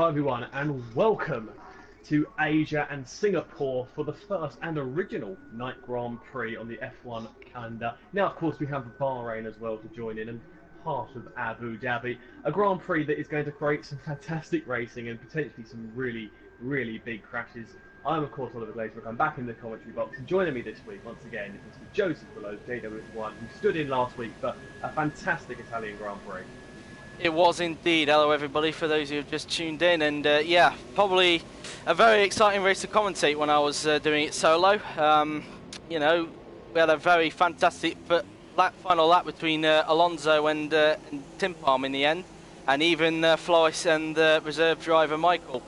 Hello everyone and welcome to Asia and Singapore for the first and original night Grand Prix on the F1 calendar. Now of course we have Bahrain as well to join in and part of Abu Dhabi. A Grand Prix that is going to create some fantastic racing and potentially some really big crashes. I'm of course Oliver Glazebrook. I'm back in the commentary box and joining me this week once again is Mr. Joseph Below, JW1, who stood in last week for a fantastic Italian Grand Prix. It was indeed. Hello everybody, for those who have just tuned in, and yeah, probably a very exciting race to commentate when I was doing it solo. You know, we had a very fantastic final lap between Alonso and Tim Palm in the end, and even Flores and reserve driver Michael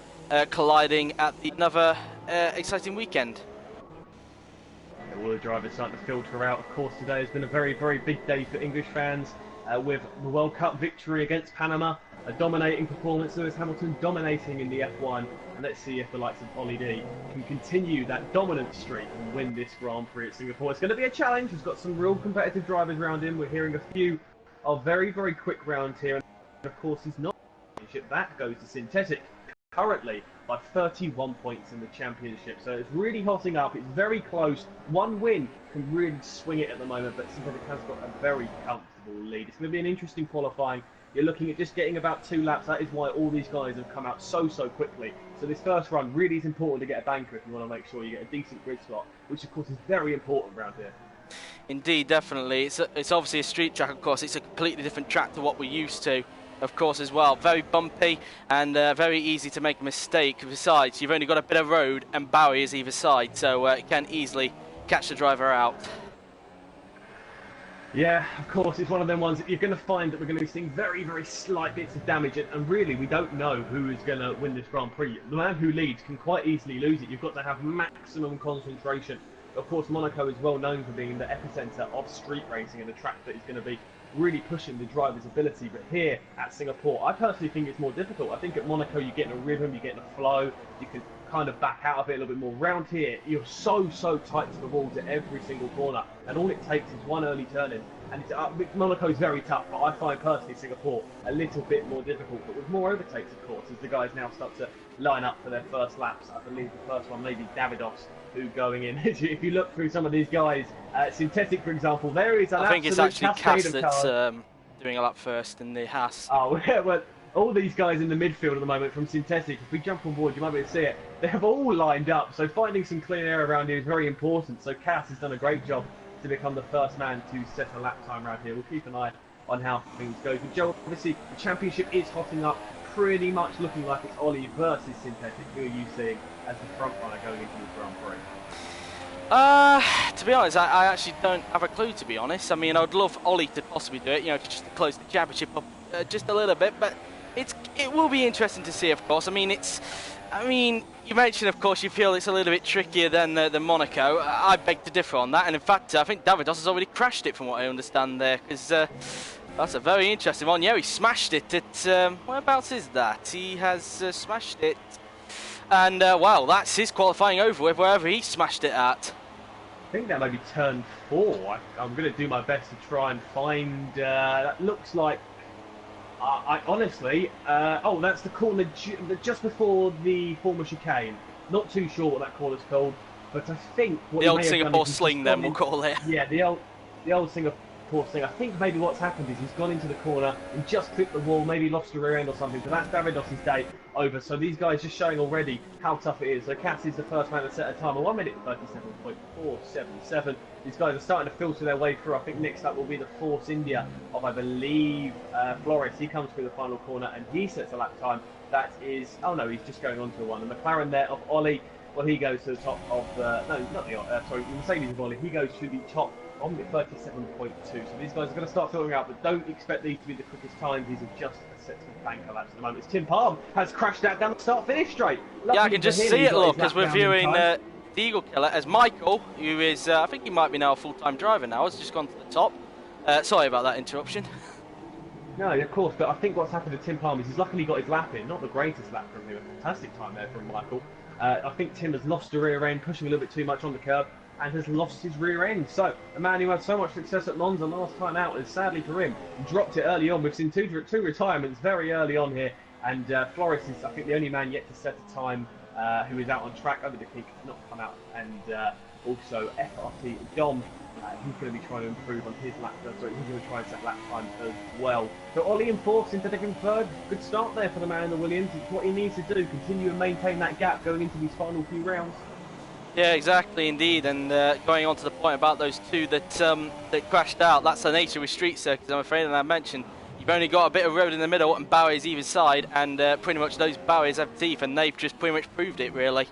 colliding at another exciting weekend. All the drivers starting to filter out. Of course, today has been a very big day for English fans. With the World Cup victory against Panama, a dominating performance, Lewis Hamilton dominating in the F1, and let's see if the likes of Ollie D can continue that dominant streak and win this Grand Prix at Singapore. It's going to be a challenge. He's got some real competitive drivers around him. We're hearing a few of very quick rounds here, and of course he's not championship. That goes to Synthetic currently by 31 points in the championship, so it's really hotting up. It's very close. One win can really swing it at the moment, but Synthetic has got a very comfortable lead. It's going to be an interesting qualifying. You're looking at just getting about 2 laps. That is why all these guys have come out so quickly. So this first run really is important to get a banker if you want to make sure you get a decent grid slot, which of course is very important around here. Indeed, definitely. It's obviously a street track, of course. It's a completely different track to what we're used to, of course, as well. Very bumpy and very easy to make a mistake. Besides, you've only got a bit of road and barriers either side, so it can easily catch the driver out. Yeah, of course, it's one of them ones that you're going to find that we're going to be seeing very slight bits of damage, and really we don't know who is going to win this Grand Prix. The man who leads can quite easily lose it. You've got to have maximum concentration. Of course, Monaco is well known for being the epicenter of street racing and a track that is going to be really pushing the driver's ability, but here at Singapore, I personally think it's more difficult. I think at Monaco you get in a rhythm, you get in a flow, you can kind of back out of it a little bit more. Round here, you're so tight to the walls at every single corner, and all it takes is one early turn in, and Monaco is very tough, but I find personally Singapore a little bit more difficult, but with more overtakes, of course, as the guys now start to line up for their first laps. I believe the first one may be Davidos, who going in. If you look through some of these guys, Synthetic, for example, there is an I think it's actually Cass that's doing a lap first in the Haas. Oh, yeah, well, all these guys in the midfield at the moment from Synthetic, if we jump on board, you might be able to see it, they have all lined up, so finding some clean air around here is very important. So Cass has done a great job to become the first man to set a lap time around here. We'll keep an eye on how things go. But Joe, obviously, the championship is hotting up, pretty much looking like it's Ollie versus Synthetic. Who are you seeing as the front runner going into this Grand Prix? To be honest, I actually don't have a clue, to be honest. I mean, I would love Ollie to possibly do it, you know, just to close the championship up just a little bit, but it will be interesting to see, of course. I mean, you mentioned, of course, you feel it's a little bit trickier than Monaco. I beg to differ on that, and in fact, I think Davidos has already crashed it, from what I understand there, because that's a very interesting one. Yeah, he smashed it at, whereabouts is that? He has smashed it, and, well, that's his qualifying over with, wherever he smashed it at. I think that may be turn 4. I'm going to do my best to try and find, that looks like, I honestly, oh, that's the corner just before the former chicane. Not too sure what that corner's called, but I think what the old Singapore sling, then we'll call it. Yeah, the old Singapore sling. I think maybe what's happened is he's gone into the corner and just clipped the wall, maybe lost the rear end or something. So that's Davidos' day over. So these guys just showing already how tough it is. So Cass is the first man to set a time of 1 minute 37.477. These guys are starting to filter their way through. I think next up will be the Force India of, I believe, Flores. He comes through the final corner and he sets a lap time. That is, oh no, he's just going on to one. The McLaren there of Ollie, well, he goes to the top of the, no, not the, sorry, the Mercedes of Ollie. He goes to the top on the 37.2. So these guys are going to start filtering out, but don't expect these to be the quickest times. These are just a set of banker laps at the moment. It's Tim Palm has crashed out down the start-finish straight. Luckily, yeah, I can just see it, look, as we're viewing the Eagle Killer, as Michael, who is, I think he might be now a full-time driver now, has just gone to the top. Sorry about that interruption. No, of course, but I think what's happened to Tim Palm is he's luckily got his lap in. Not the greatest lap from him, a fantastic time there from Michael. I think Tim has lost the rear end, pushing a little bit too much on the curb, and has lost his rear end. So, the man who had so much success at Monza last time out, and sadly for him, dropped it early on. We've seen two retirements very early on here And Flores is, I think, the only man yet to set a time who is out on track. Over the Peak has not come out, and also FRT Dom. He's going to be trying to improve on his lap. Sorry, he's going to try and set lap time as well. So Ollie in fourth, Synthetic in third. Good start there for the man in the Williams. It's what he needs to do. Continue and maintain that gap going into these final few rounds. Yeah, exactly, indeed. And going on to the point about those two that crashed out, that's the nature with street circuits, I'm afraid. And I mentioned you've only got a bit of road in the middle and barriers either side, and pretty much those barriers have teeth, and they've just pretty much proved it, really.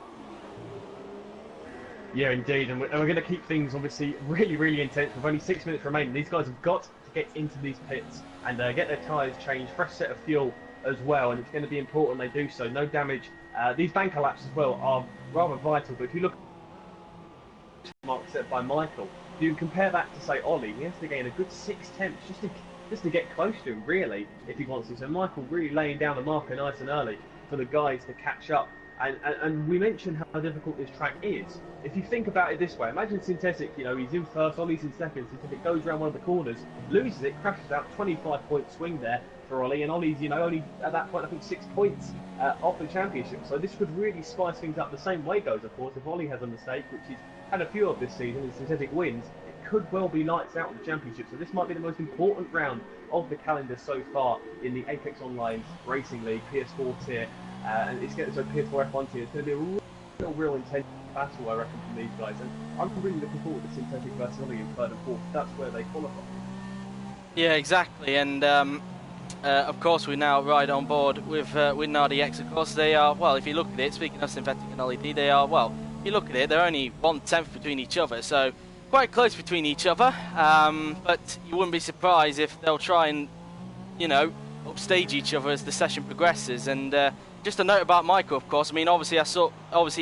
Yeah, indeed, and we're going to keep things obviously really intense with only 6 minutes remaining. These guys have got to get into these pits and get their tyres changed, fresh set of fuel as well, and it's going to be important they do so. No damage. These banker laps as well are rather vital, but if you look at the mark set by Michael, if you compare that to, say, Ollie, he has to gain a good 6/10 just to get close to him, really, if he wants to. So Michael really laying down the marker nice and early for the guys to catch up. And we mentioned how difficult this track is. If you think about it this way, imagine Synthetic, you know, he's in first, Ollie's in second. Synthetic goes around one of the corners, loses it, crashes out, 25-point swing there for Ollie, and Ollie's, you know, only at that point, I think, 6 points off the championship. So this could really spice things up. The same way goes, of course, if Ollie has a mistake, which he's had a few of this season, and Synthetic wins, it could well be lights out of the championship. So this might be the most important round of the calendar so far in the Apex Online Racing League PS4 tier. And it's getting so PS4 F1 tier. It's going to be a real intense battle, I reckon, from these guys. And I'm really looking forward to Synthetic versus Ollie in third and fourth. That's where they qualify. Yeah, exactly. And of course, we now ride on board with Nardi X. Of course, they are, well, if you look at it, speaking of Synthetic and Ollie D, they are, well, if you look at it, they're only 1/10 between each other. So quite close between each other. But you wouldn't be surprised if they'll try and, you know, upstage each other as the session progresses. And just a note about Michael, of course. I mean, obviously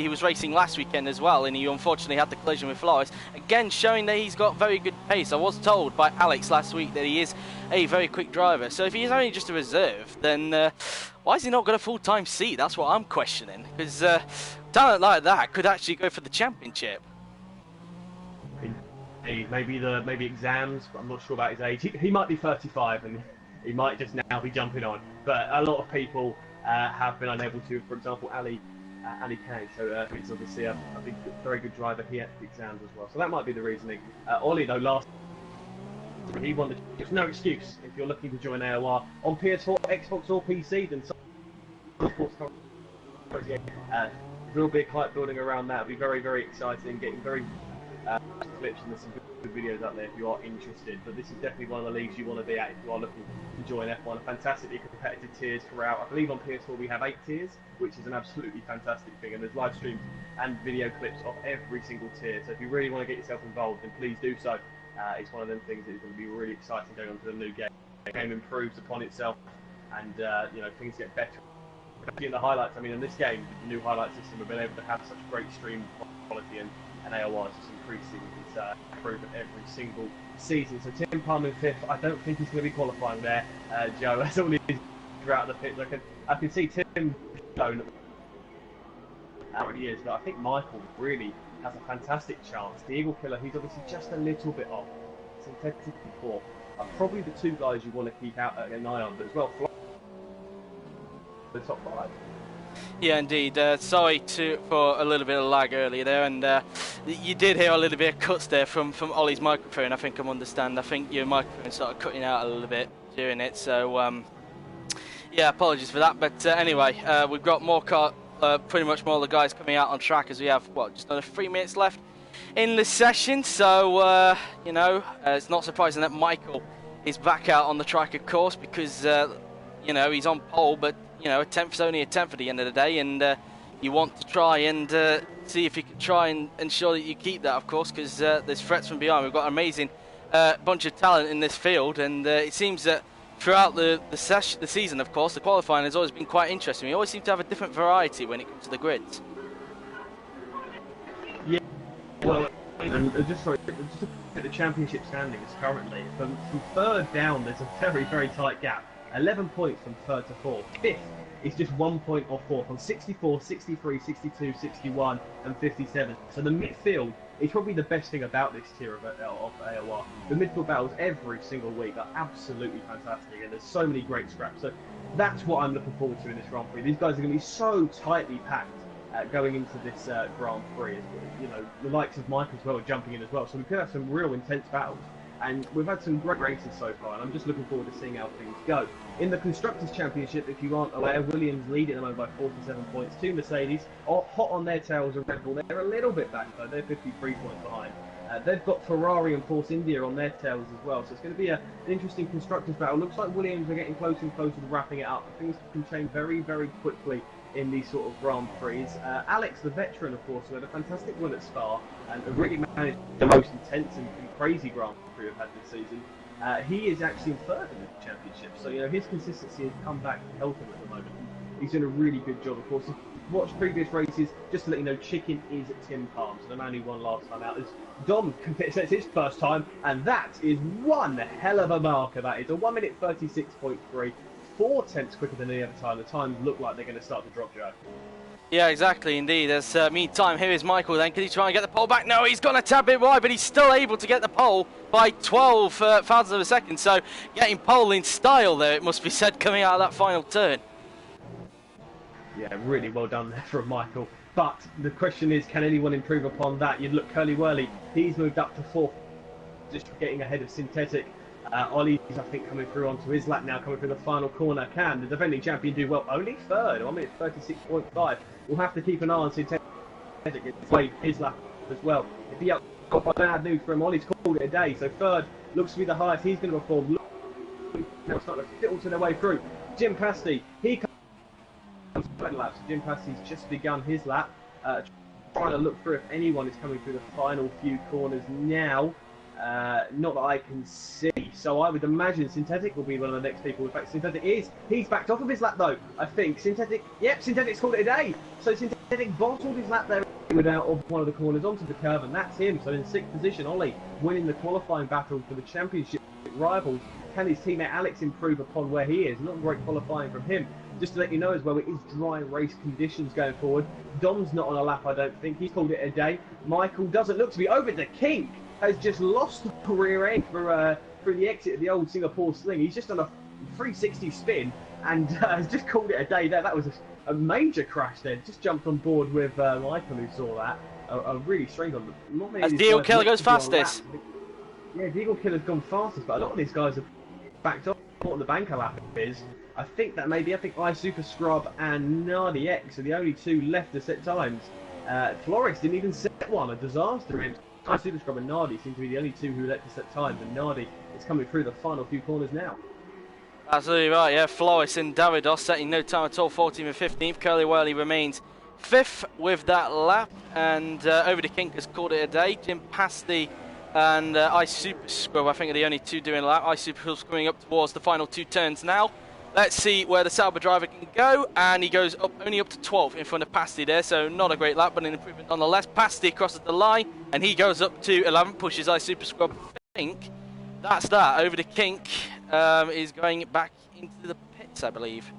he was racing last weekend as well, and he unfortunately had the collision with Flores. Again, showing that he's got very good pace. I was told by Alex last week that he is a very quick driver. So if he's only just a reserve, then why has he not got a full-time seat? That's what I'm questioning. Because talent like that could actually go for the championship. Maybe exams, but I'm not sure about his age. He might be 35, and he might just now be jumping on. But a lot of people have been unable to, for example, Ali Kane. So he's obviously a very good driver. He had the exams as well. So that might be the reasoning. Ollie, though, he won the no excuse if you're looking to join AOR on PS4, Xbox or PC. Then real big hype building around that. It'll be very exciting. Getting very clips, and there's some good videos out there if you are interested. But this is definitely one of the leagues you want to be at if you are looking to join F1. Fantastically competitive tiers throughout. I believe on PS4 we have 8 tiers, which is an absolutely fantastic thing. And there's live streams and video clips of every single tier. So if you really want to get yourself involved, then please do so. It's one of them things that is going to be really exciting going on to the new game. The game improves upon itself, and you know, things get better. In the highlights, I mean, in this game, the new highlight system, we've been able to have such great stream quality, and AOR is just increasing its improvement every single season. So Tim Palmer in 5th, I don't think he's going to be qualifying there, Joe. That's all he is throughout the pits. I can see Tim shown how he is, but I think Michael really has a fantastic chance. The Eagle Killer, he's obviously just a little bit off. Synthetic 4 are probably the 2 guys you want to keep out an eye on, but as well, the top 5. Yeah, indeed. Sorry for a little bit of lag earlier there, and you did hear a little bit of cuts there from Ollie's microphone. I think I understand. I think your microphone started cutting out a little bit during it, so yeah, apologies for that. But anyway, we've got more pretty much more of the guys coming out on track, as we have just under 3 minutes left in the session. So you know, it's not surprising that Michael is back out on the track, of course, because you know, he's on pole, but you know, a 10th is only a 10th at the end of the day, and you want to try and see if you can try and ensure that you keep that, of course, because there's threats from behind. We've got an amazing bunch of talent in this field, and it seems that throughout the season, of course, the qualifying has always been quite interesting. We always seem to have a different variety when it comes to the grids. Yeah, well, and just look at the championship standings currently. From 3rd down, there's a very tight gap. 11 points from 3rd to 4th. 5th is just 1 point off 4th on 64, 63, 62, 61 and 57. So the midfield is probably the best thing about this tier of AOR. The midfield battles every single week are absolutely fantastic, and there's so many great scraps. So That's what I'm looking forward to in this Grand Prix. These guys are going to be so tightly packed going into this Grand Prix. You know, the likes of Mike as well are jumping in as well. So we could have some real intense battles. And we've had some great races so far, and I'm just looking forward to seeing how things go. In the Constructors' Championship, if you aren't aware, Williams lead at the moment by 47 points. 2 Mercedes are hot on their tails of Red Bull. They're a little bit back though. They're 53 points behind. They've got Ferrari and Force India on their tails as well. So it's going to be an interesting Constructors' battle. Looks like Williams are getting closer and closer to wrapping it up. Things can change very, very quickly in these sort of Grand Prix. Alex, the veteran, of course, who had a fantastic run at Spa and really managed the most intense and crazy Grand Prix we've had this season. He is actually in third in the championship, so you know his consistency has come back to help him at the moment. He's doing a really good job, of course. If you've watched previous races, just to let you know, Chicken is Tim Palm, so the man who won last time out. As Dom sets his first time, and that is one hell of a marker. That is a 1 minute 36.3. 4 tenths quicker than any other time. The times look like they're going to start to drop, Joe. Yeah, exactly, indeed. As meantime, here is Michael then. Can he try and get the pole back? No, he's gone a tad bit wide, but he's still able to get the pole by 12 thousandths of a second. So getting pole in style there, it must be said, coming out of that final turn. Yeah, really well done there from Michael. But the question is, can anyone improve upon that? You'd look Curly Whirly. He's moved up to 4th, just getting ahead of Synthetic. Ollie's, I think, coming through onto his lap now, coming through the final corner. Can the defending champion do well? Only third, 1 minute 36.5. We'll have to keep an eye on Synthetic. His lap as well. If he got bad news for him, Ollie's called it a day. So third looks to be the highest he's going to perform. Now starting to filter their way through. Jim Pasty, he comes to laps. Jim Pasty's just begun his lap. Trying to look through if anyone is coming through the final few corners now. Not that I can see, so I would imagine Synthetic will be one of the next people. In fact, Synthetic he's backed off of his lap though, I think. Synthetic's called it a day. So Synthetic bottled his lap there out of one of the corners onto the curve, and that's him. So in 6th position, Ollie winning the qualifying battle for the championship rivals. Can his teammate Alex improve upon where he is? Not great qualifying from him. Just to let you know as well, it is dry race conditions going forward. Dom's not on a lap, I don't think. He's called it a day. Michael doesn't look to be over. The Kink has just lost the rear end through the exit of the old Singapore Sling. He's just done a 360 spin and has just called it a day there. That was a major crash there. Just jumped on board with Michael, who saw that. A really strange one. Not many as Deagle Killer goes fastest. Yeah, Deagle Killer's gone fastest, but a lot of these guys have backed off what the banker lap is. I think I Super Scrub and Nardi X are the only two left to set times. Flores didn't even set one, a disaster. I Super Scrub and Nardi seem to be the only two who left to set times, and Nardi is coming through the final few corners now. Absolutely right, yeah. Flores and Davidos setting no time at all, 14th and 15th. Curly Whirly remains 5th with that lap, and Over the Kink has called it a day. Jim Pasty and I Super Scrub, I think, are the only two doing a lap. I Super Scrub's coming up towards the final 2 turns now. Let's see where the Sauber driver can go, and he goes up only up to 12th in front of Pasty there, so not a great lap, but an improvement nonetheless. Pasty crosses the line, and he goes up to 11th, pushes I Super Scrub. I think that's that. Over the Kink is going back into the pits, I believe.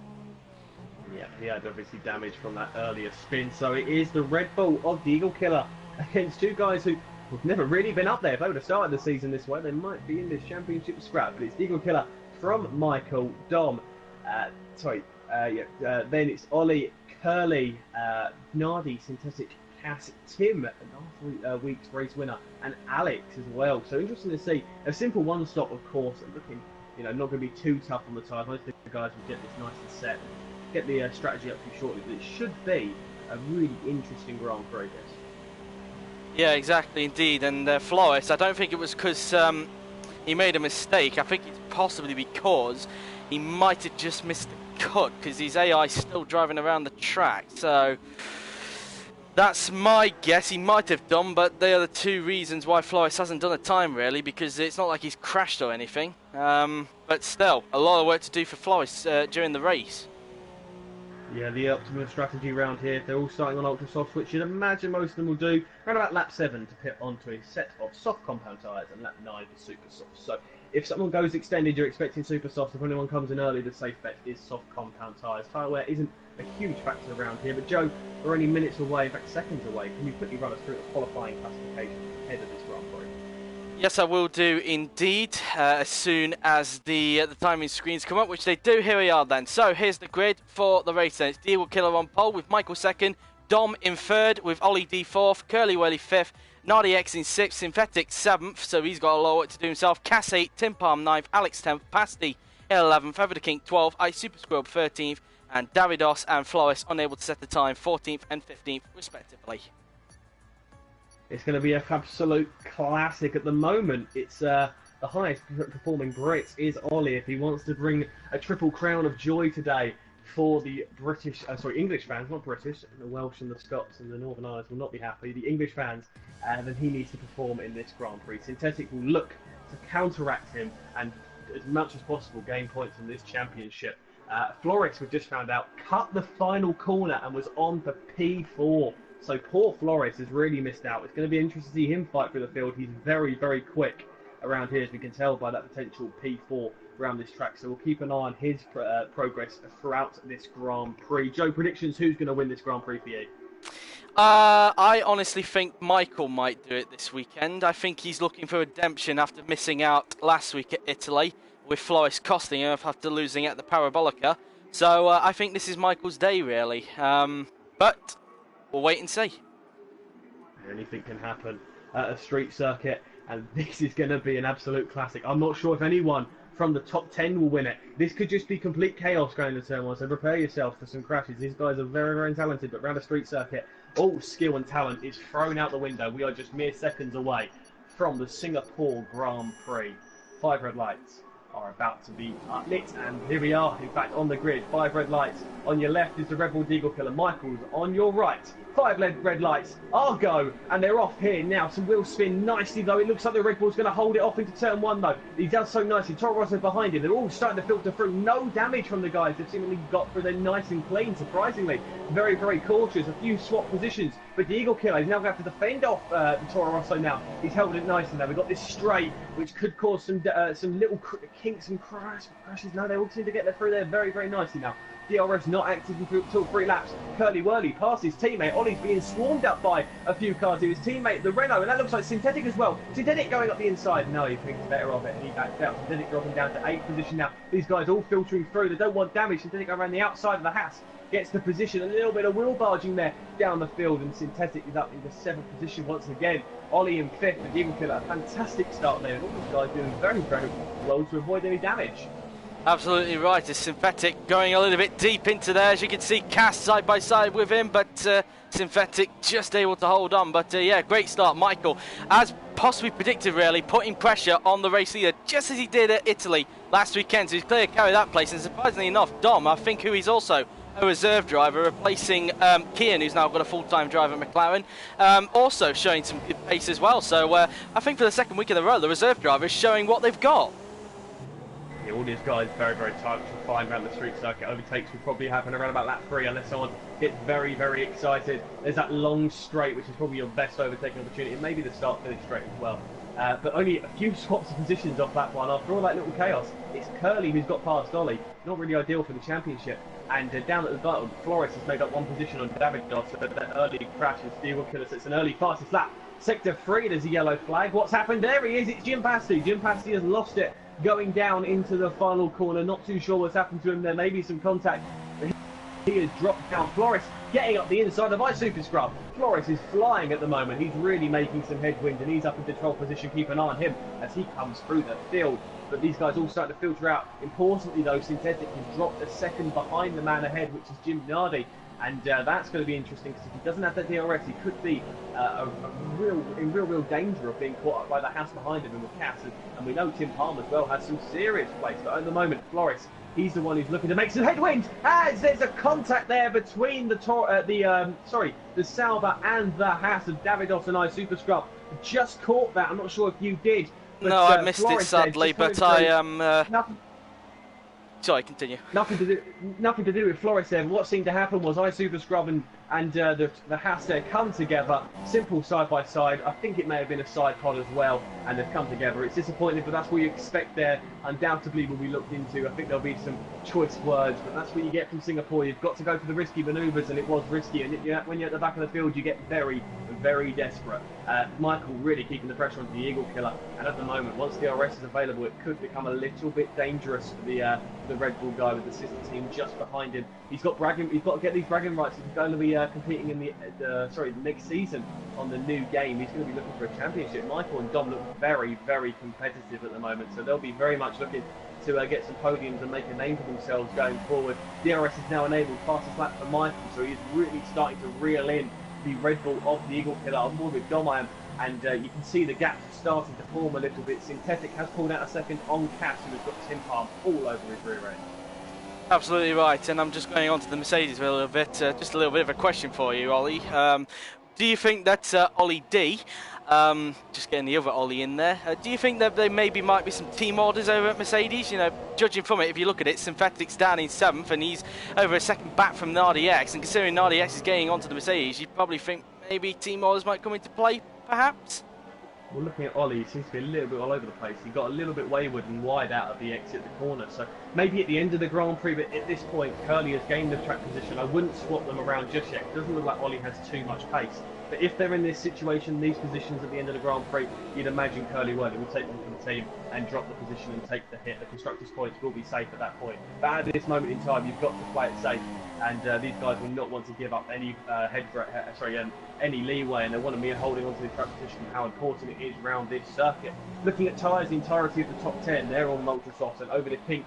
Yeah, he had obviously damage from that earlier spin, so it is the Red Bull of the Eagle Killer against two guys who've never really been up there. If they would have started the season this way, they might be in this championship scrap, but it's the Eagle Killer from Michael, Dom. Then it's Ollie, Curly, Nardi, Synthetic, Cass, Tim, last week's race winner, and Alex as well. So interesting to see. A simple one-stop, of course, and looking, not going to be too tough on the tyre. Most of the guys will get this nice and set, get the strategy up to you shortly, but it should be a really interesting Grand Prix, this. Yeah, exactly, indeed. And Flores, I don't think it was because he made a mistake. I think it's possibly because he might have just missed the cut because his AI is still driving around the track. So that's my guess. He might have done, but they are the two reasons why Flores hasn't done a time, really, because it's not like he's crashed or anything. But still, a lot of work to do for Flores during the race. Yeah, the optimum strategy round here, they're all starting on ultra soft, which you'd imagine most of them will do around about lap 7 to pit onto a set of soft compound tyres, and lap 9 for super soft. So if someone goes extended, you're expecting super soft. If anyone comes in early, the safe bet is soft compound tyres. Tyre wear isn't a huge factor around here, but Joe, we're only minutes away, in fact seconds away. Can you quickly run us through the qualifying classification ahead of this Grand Prix? Yes, I will do indeed, as soon as the timing screens come up, which they do. Here we are then. So here's the grid for the race then. It's Diego Killer on pole with Michael second, Dom in third with Ollie D fourth, Curly Whirly fifth, Nardi X in sixth, Synthetic seventh, so he's got a lot of work to do himself, Cass 8, Tim Palm 9th, Alex 10th, Pasty 11th, Feather the King 12th, I Super Scrub 13th, and Davidos and Flores unable to set the time 14th and 15th respectively. It's going to be an absolute classic at the moment. It's the highest performing Brit is Ollie. If he wants to bring a triple crown of joy today for the English fans, not British, the Welsh and the Scots and the Northern Ireland will not be happy. The English fans, then he needs to perform in this Grand Prix. Synthetic will look to counteract him and, as much as possible, gain points in this championship. Flores, we've just found out, cut the final corner and was on for P4. So poor Flores has really missed out. It's going to be interesting to see him fight through the field. He's very, very quick around here, as we can tell by that potential P4 around this track. So we'll keep an eye on his progress throughout this Grand Prix. Joe, predictions, who's going to win this Grand Prix for you? I honestly think Michael might do it this weekend. I think he's looking for redemption after missing out last week at Italy, with Flores costing him after losing at the Parabolica. So I think this is Michael's day, really. But we'll wait and see. Anything can happen at a street circuit, and this is going to be an absolute classic. I'm not sure if anyone from the top 10 will win it. This could just be complete chaos going into turn one, so prepare yourself for some crashes. These guys are very, very talented, but around a street circuit, all skill and talent is thrown out the window. We are just mere seconds away from the Singapore Grand Prix. 5 red lights are about to be lit, and here we are, in fact, on the grid. 5 red lights. On your left is the Red Bull Deagle Killer, Michaels. On your right, 5 red lights are go, and they're off here now. Some wheel spin nicely, though. It looks like the Red Bull's going to hold it off into turn one, though. He does so nicely. Toro Rosso behind him. They're all starting to filter through. No damage from the guys. They've seemingly got through there nice and clean, surprisingly. Very, very cautious. A few swap positions, but the Eagle Killer is now going to have to defend off the Toro Rosso now. He's held it nicely now. We've got this straight, which could cause some little kinks and crashes. No, they all seem to get through there very, very nicely now. DRS not active until 3 laps. Curly Whirly past his teammate. Ollie's being swarmed up by a few cars. His teammate, the Renault, and that looks like Synthetic as well. Synthetic going up the inside. No, he thinks better of it, and he backs out. Synthetic dropping down to 8th position now. These guys all filtering through. They don't want damage. Synthetic going around the outside of the Haas. Gets the position. A little bit of wheel barging there down the field, and Synthetic is up in the 7th position once again. Ollie in 5th, and Deagle Killer, a fantastic start there. And all these guys doing very, very well to avoid any damage. Absolutely right. It's Synthetic going a little bit deep into there. As you can see, Cass side by side with him, but Synthetic just able to hold on. But yeah, great start. Michael, as possibly predicted, really, putting pressure on the race leader, just as he did at Italy last weekend. So he's clear to carry that place. And surprisingly enough, Dom, I think who he's also a reserve driver, replacing Kian, who's now got a full-time driver at McLaren, also showing some good pace as well. So I think for the second week in a row, the reserve driver is showing what they've got. Yeah, all these guys very, very tight, which will find around the street circuit. Overtakes will probably happen around about lap 3 unless someone gets very, very excited. There's that long straight, which is probably your best overtaking opportunity, and maybe the start-finish straight as well. But only a few swaps of positions off lap 1 after all that little chaos. It's Curly who's got past Ollie. Not really ideal for the championship. And down at the bottom, Flores has made up 1 position on Davidos, so that early crash as Deagle Killer sets an early fastest lap. Sector 3, there's a yellow flag. What's happened? There he is, it's Jim Pasty. Jim Pasty has lost it going down into the final corner. Not too sure what's happened to him. There may be some contact. He has dropped down. Flores getting up the inside of Super Scrub. Flores is flying at the moment. He's really making some headwind, and he's up in control position. Keep an eye on him as he comes through the field. But these guys all starting to filter out. Importantly, though, Synthetic has dropped a second behind the man ahead, which is Jim Nardi. And that's going to be interesting, because if he doesn't have that DRS, he could be in real danger of being caught up by the house behind him and with Cass. And we know Tim Palm as well has some serious place. But at the moment, Flores, he's the one who's looking to make some headwind, as there's a contact there between the Sauber and the Haas of Davidos and Super Scrub. Just caught that. I'm not sure if you did. But, no, I missed it sadly, but I am. Sorry, continue. Nothing to do with Flores there. What seemed to happen was Super Scrub and the Haas there come together, simple side by side. I think it may have been a side pod as well, and they've come together. It's disappointing, but that's what you expect there. Undoubtedly will be looked into. I think there'll be some choice words, but that's what you get from Singapore. You've got to go for the risky manoeuvres, and it was risky. And when you're at the back of the field, you get very, very desperate. Michael really keeping the pressure on the Eagle Killer, and at the moment, once the RS is available, it could become a little bit dangerous for the Red Bull guy with the sister team just behind him. He's got got to get these bragging rights. He's going to be competing in the next season on the new game. He's going to be looking for a championship. Michael and Dom look very, very competitive at the moment, so they'll be very much looking to get some podiums and make a name for themselves going forward. DRS is now enabled fastest lap for Michael, so he's really starting to reel in the Red Bull of the Eagle Killer. I'm more with Dom, I am, and you can see the gaps starting to form a little bit. Synthetic has pulled out a second on Cass, and has got Tim Palm all over his rear end. Absolutely right, and I'm just going on to the Mercedes for a little bit. Just a little bit of a question for you, Ollie. Do you think that Ollie D, just getting the other Ollie in there, do you think that there might be some team orders over at Mercedes? You know, judging from it, if you look at it, Synthetic's down in 7th and he's over a second back from the RDX, and considering the RDX is getting onto the Mercedes, you'd probably think maybe team orders might come into play, perhaps? Well, looking at Ollie, he seems to be a little bit all over the place. He got a little bit wayward and wide out of the exit of the corner. So maybe at the end of the Grand Prix, but at this point, Curly has gained the track position. I wouldn't swap them around just yet. It doesn't look like Ollie has too much pace. But if they're in this situation, these positions at the end of the Grand Prix, you'd imagine Curly Worley will take them from the team and drop the position and take the hit. The constructors' points will be safe at that point. But at this moment in time, you've got to play it safe. And these guys will not want to give up any any leeway, and they want to be holding on to the track position, how important it is around this circuit. Looking at tyres, the entirety of the top 10, they're on ultra softs, and over to pink,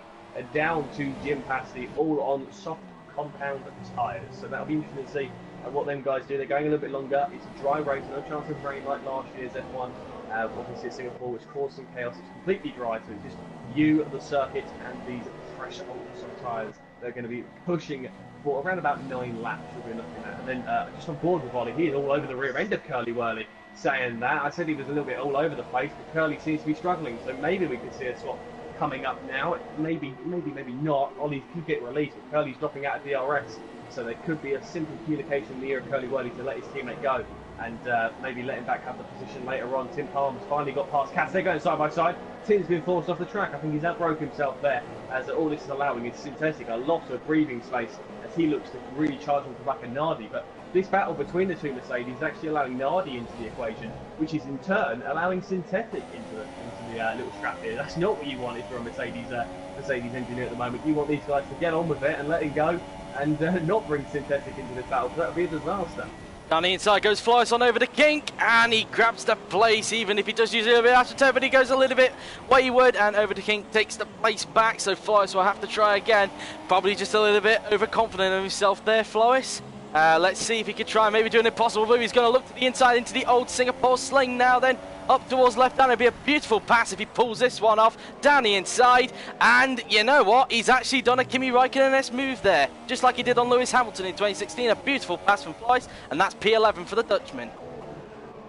down to Jim Pasley, all on soft compound tyres. So that'll be interesting to see what them guys do. They're going a little bit longer. It's a dry race, no chance of rain like last year's F1. Obviously at Singapore, which caused some chaos. It's completely dry, so it's just you, the circuit, and these fresh ultra soft tyres. They're going to be pushing for around about 9 laps we'll be looking at. And then just on board with Ollie, he is all over the rear end of Curly Worley. Saying that, I said he was a little bit all over the place, but Curly seems to be struggling, so maybe we could see a swap coming up now. Maybe not. Ollie could get released, but Curly's dropping out of DRS, so there could be a simple communication in the ear of Curly Worley to let his teammate go, and maybe let him back have the position later on. Tim Palmer's finally got past Cass. They're going side by side. Tim's been forced off the track. I think he's outbroke himself there, as all this is allowing is Synthetic a lot of breathing space as he looks to really charge on the back of Nardi. But this battle between the two Mercedes is actually allowing Nardi into the equation, which is in turn allowing Synthetic into the little scrap here. That's not what you want if you're a Mercedes engineer at the moment. You want these guys to get on with it and let it go, and not bring Synthetic into this battle, because that would be a disaster. Down the inside goes Flores on over to Kink, and he grabs the place, even if he does use a little bit after turn, but he goes a little bit wayward, and over to Kink takes the place back, so Flores will have to try again. Probably just a little bit overconfident of himself there, Flores. Let's see if he can try maybe do an impossible move. He's going to look to the inside into the old Singapore sling now then. Up towards left hand. It'd be a beautiful pass if he pulls this one off. Down the inside. And you know what? He's actually done a Kimi Raikkonen-esque move there. Just like he did on Lewis Hamilton in 2016. A beautiful pass from Flores. And that's P11 for the Dutchman.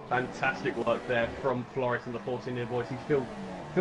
Fantastic work there from Flores and the 14-year boys. He's filled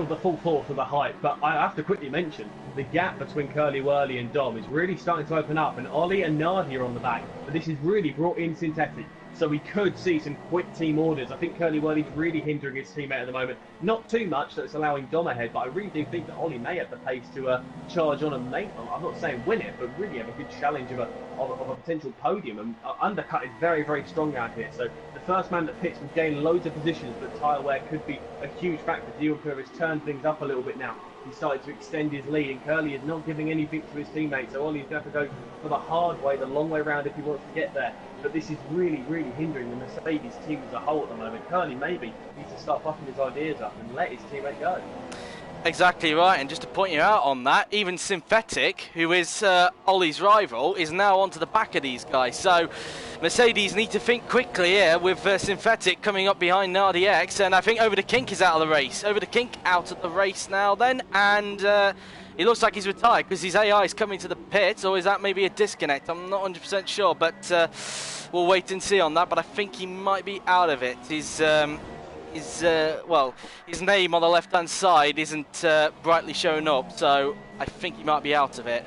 the full force of the hype, but I have to quickly mention the gap between Curly Worley and Dom is really starting to open up, and Ollie and Nardi are on the back, but this has really brought in Synthetic, so we could see some quick team orders. I think Curly Worley's really hindering his teammate at the moment, not too much that's allowing Dom ahead, but I really do think that Ollie may have the pace to charge on and make, I'm not saying win it, but really have a good challenge of a potential podium, and undercut is very, very strong out here, so the first man that pits will gain loads of positions, but tyre wear could be a huge factor. Diolker has turned things up a little bit now. He's started to extend his lead, and Curly is not giving anything to his teammates, so Ollie's going to have to go for the hard way, the long way round if he wants to get there. But this is really, really hindering the Mercedes team as a whole at the moment. Curly maybe needs to start buffing his ideas up and let his teammate go. Exactly right, and just to point you out on that, even Synthetic, who is Ollie's rival, is now onto the back of these guys. So Mercedes need to think quickly here with Synthetic coming up behind Nardi X, and I think Over the Kink is out of the race. Over the Kink out of the race now then, and it looks like he's retired because his AI is coming to the pit, or is that maybe a disconnect? I'm not 100% sure, but we'll wait and see on that, but I think he might be out of it. His name on the left-hand side isn't brightly shown up, so I think he might be out of it.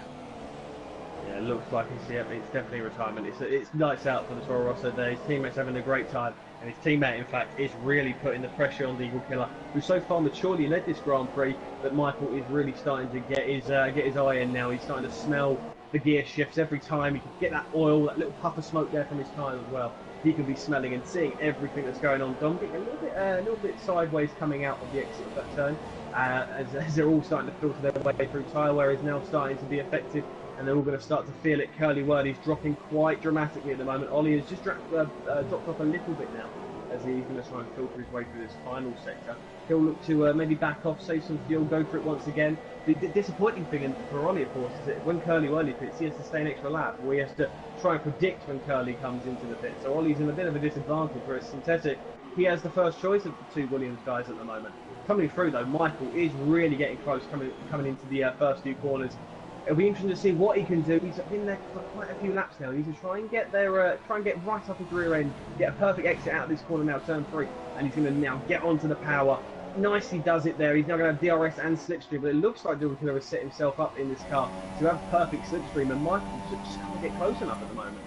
Yeah, it looks like it's definitely retirement. It's nights out for the Toro Rosso there. His teammate's having a great time, and his teammate, in fact, is really putting the pressure on the Eagle Killer, who so far maturely led this Grand Prix, but Michael is really starting to get his eye in now. He's starting to smell the gear shifts every time. He can get that oil, that little puff of smoke there from his tyre as well. he can be smelling and seeing everything that's going on. Dom getting a little bit sideways coming out of the exit of that turn, as they're all starting to filter their way through. Tyre wear is now starting to be effective, and they're all going to start to feel it. Curly Whirly's dropping quite dramatically at the moment. Ollie has just dropped off a little bit now, as he's going to try and filter his way through this final sector. He'll look to maybe back off, save some fuel, go for it once again. The disappointing thing for Ollie, of course, is that when Curly Whirly pits, he has to stay an extra lap, or he has to try and predict when Curly comes into the pit. So Ollie's in a bit of a disadvantage, whereas Synthetic, he has the first choice of the two Williams guys at the moment. Coming through though, Michael is really getting close, coming into the first few corners. It'll be interesting to see what he can do. He's been there for quite a few laps now. He needs to try and get there, try and get right up his rear end, get a perfect exit out of this corner now, turn 3, and he's going to now get onto the power. Nicely does it there. He's now going to have DRS and slipstream, but it looks like Dylan Killer has set himself up in this car to have perfect slipstream, and Michael just can't get close enough at the moment.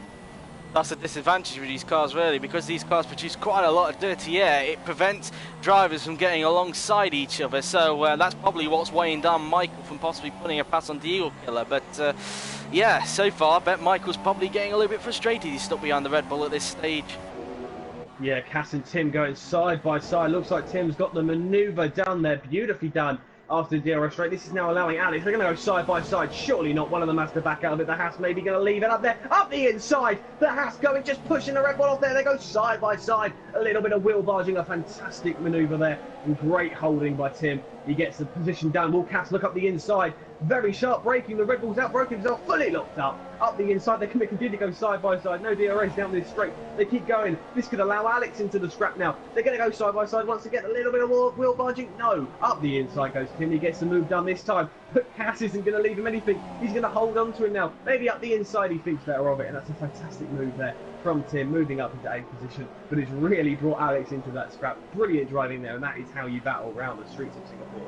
That's a disadvantage with these cars, really, because these cars produce quite a lot of dirty air. It prevents drivers from getting alongside each other, so that's probably what's weighing down Michael from possibly putting a pass on Diego Killer. But yeah, so far I bet Michael's probably getting a little bit frustrated. He's stuck behind the Red Bull at this stage. Yeah, Cass and Tim going side by side. Looks like Tim's got the manoeuvre done there, beautifully done after the DRS straight. This is now allowing Alex. They're going to go side by side. Surely not. One of them has to back out of it. The Haas maybe going to leave it up there. Up the inside. The Haas going, just pushing the Red Bull off there. They go side by side. A little bit of wheel barging. A fantastic manoeuvre there. And great holding by Tim. He gets the position down. Will Cass look up the inside? Very sharp braking. The Red Bull's out. Broke himself. Fully locked up. Up the inside. They can continue to go side by side. No DRS down this straight. They keep going. This could allow Alex into the scrap now. They're going to go side by side once again. A little bit of wheel barging. No. Up the inside goes Tim. He gets the move done this time. But Cass isn't going to leave him anything. He's going to hold on to him now. Maybe up the inside he thinks better of it. And that's a fantastic move there from Tim, moving up into 8th position. But it's really brought Alex into that scrap. Brilliant driving there. And that is how you battle around the streets of Singapore.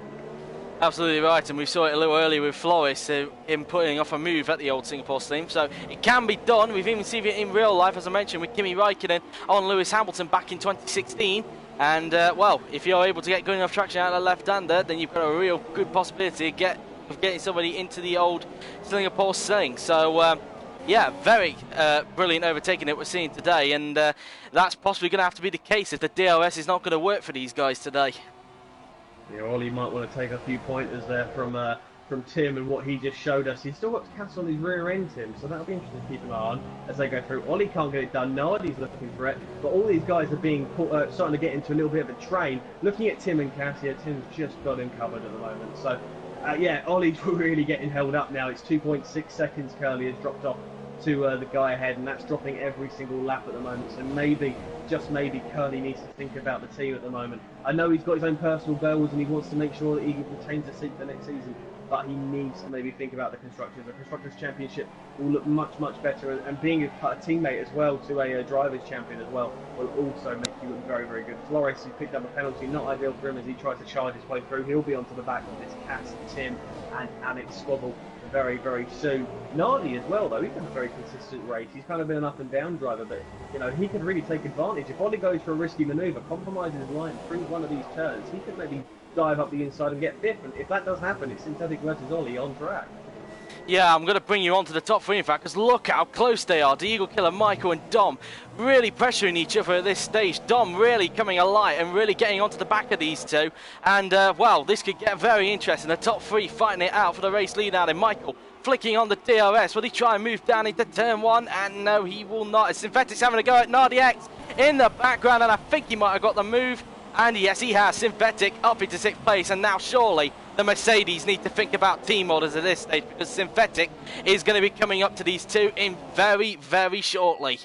Absolutely right, and we saw it a little earlier with Flores, him putting off a move at the old Singapore steam, so it can be done. We've even seen it in real life, as I mentioned, with Kimi Raikkonen on Lewis Hamilton back in 2016. And, well, if you're able to get good enough traction out of the left-hander, then you've got a real good possibility of getting somebody into the old Singapore sling. So, yeah, very brilliant overtaking that we're seeing today, and that's possibly going to have to be the case if the DRS is not going to work for these guys today. Yeah, Ollie might want to take a few pointers there from Tim and what he just showed us. He's still got to Cass on his rear end, Tim, so that'll be interesting to keep an eye on as they go through. Ollie can't get it done. Nardi's looking for it, but all these guys are being starting to get into a little bit of a train. Looking at Tim and Cass, yeah, Tim's just got him covered at the moment. So, yeah, Ollie's really getting held up now. It's 2.6 seconds Curly has dropped off to the guy ahead, and that's dropping every single lap at the moment. So maybe, just maybe, Curly needs to think about the team at the moment. I know he's got his own personal goals and he wants to make sure that he retains a seat for next season, but he needs to maybe think about the Constructors. The Constructors Championship will look much, much better, and being a teammate as well to a Drivers' Champion as well will also make you look very, very good. Flores, who picked up a penalty, not ideal for him as he tries to charge his way through. He'll be onto the back of this Cass, Tim and Alex squabble very, very soon. Nardi as well, though, he's done a very consistent race. He's kind of been an up and down driver, but you know, he could really take advantage. If Ollie goes for a risky manoeuvre, compromises his line through one of these turns, he could maybe dive up the inside and get fifth. And if that does happen, it's Synthetic versus Ollie on track. Yeah, I'm going to bring you on to the top three, in fact, because look how close they are. Diego Killer, Michael and Dom really pressuring each other at this stage. Dom really coming alight and really getting onto the back of these two. And, well, this could get very interesting. The top three fighting it out for the race lead out. And Michael flicking on the DRS. Will he try and move down into turn 1? And no, he will not. Synthetic's having a go at Nardi X in the background, and I think he might have got the move. And yes, he has. Synthetic up into 6th place, and now surely the Mercedes need to think about team orders at this stage, because Synthetic is going to be coming up to these two in very, very shortly.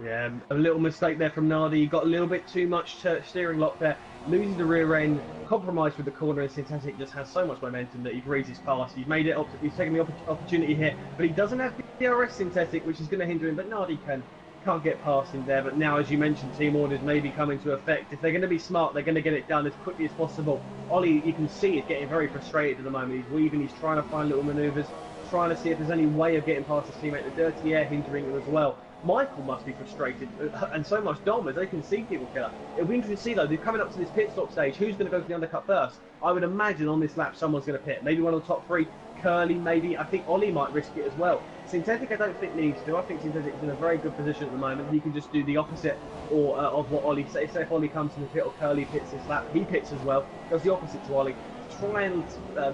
Yeah, a little mistake there from Nardi. He got a little bit too much steering lock there, loses the rear end, compromised with the corner, and Synthetic just has so much momentum that he breezes past. He's made it. He's taken the opportunity here, but he doesn't have DRS Synthetic, which is going to hinder him. But Nardi can't get past him there. But now, as you mentioned, team orders may be coming into effect. If they're going to be smart, they're going to get it done as quickly as possible. Ollie, you can see, is getting very frustrated at the moment. He's weaving, he's trying to find little manoeuvres, trying to see if there's any way of getting past his teammate. The dirty air hindering him as well. Michael must be frustrated, and so much Dom as they can see people killer. It'll be interesting to see though, they're coming up to this pit stop stage, who's going to go for the undercut first? I would imagine on this lap someone's going to pit, maybe one of the top three, Curly maybe, I think Ollie might risk it as well. Synthetic I don't think needs to, I think Synthetic is in a very good position at the moment, he can just do the opposite or of what Ollie, say if Ollie comes to the pit or Curly pits this lap, he pits as well, does the opposite to Ollie. Try and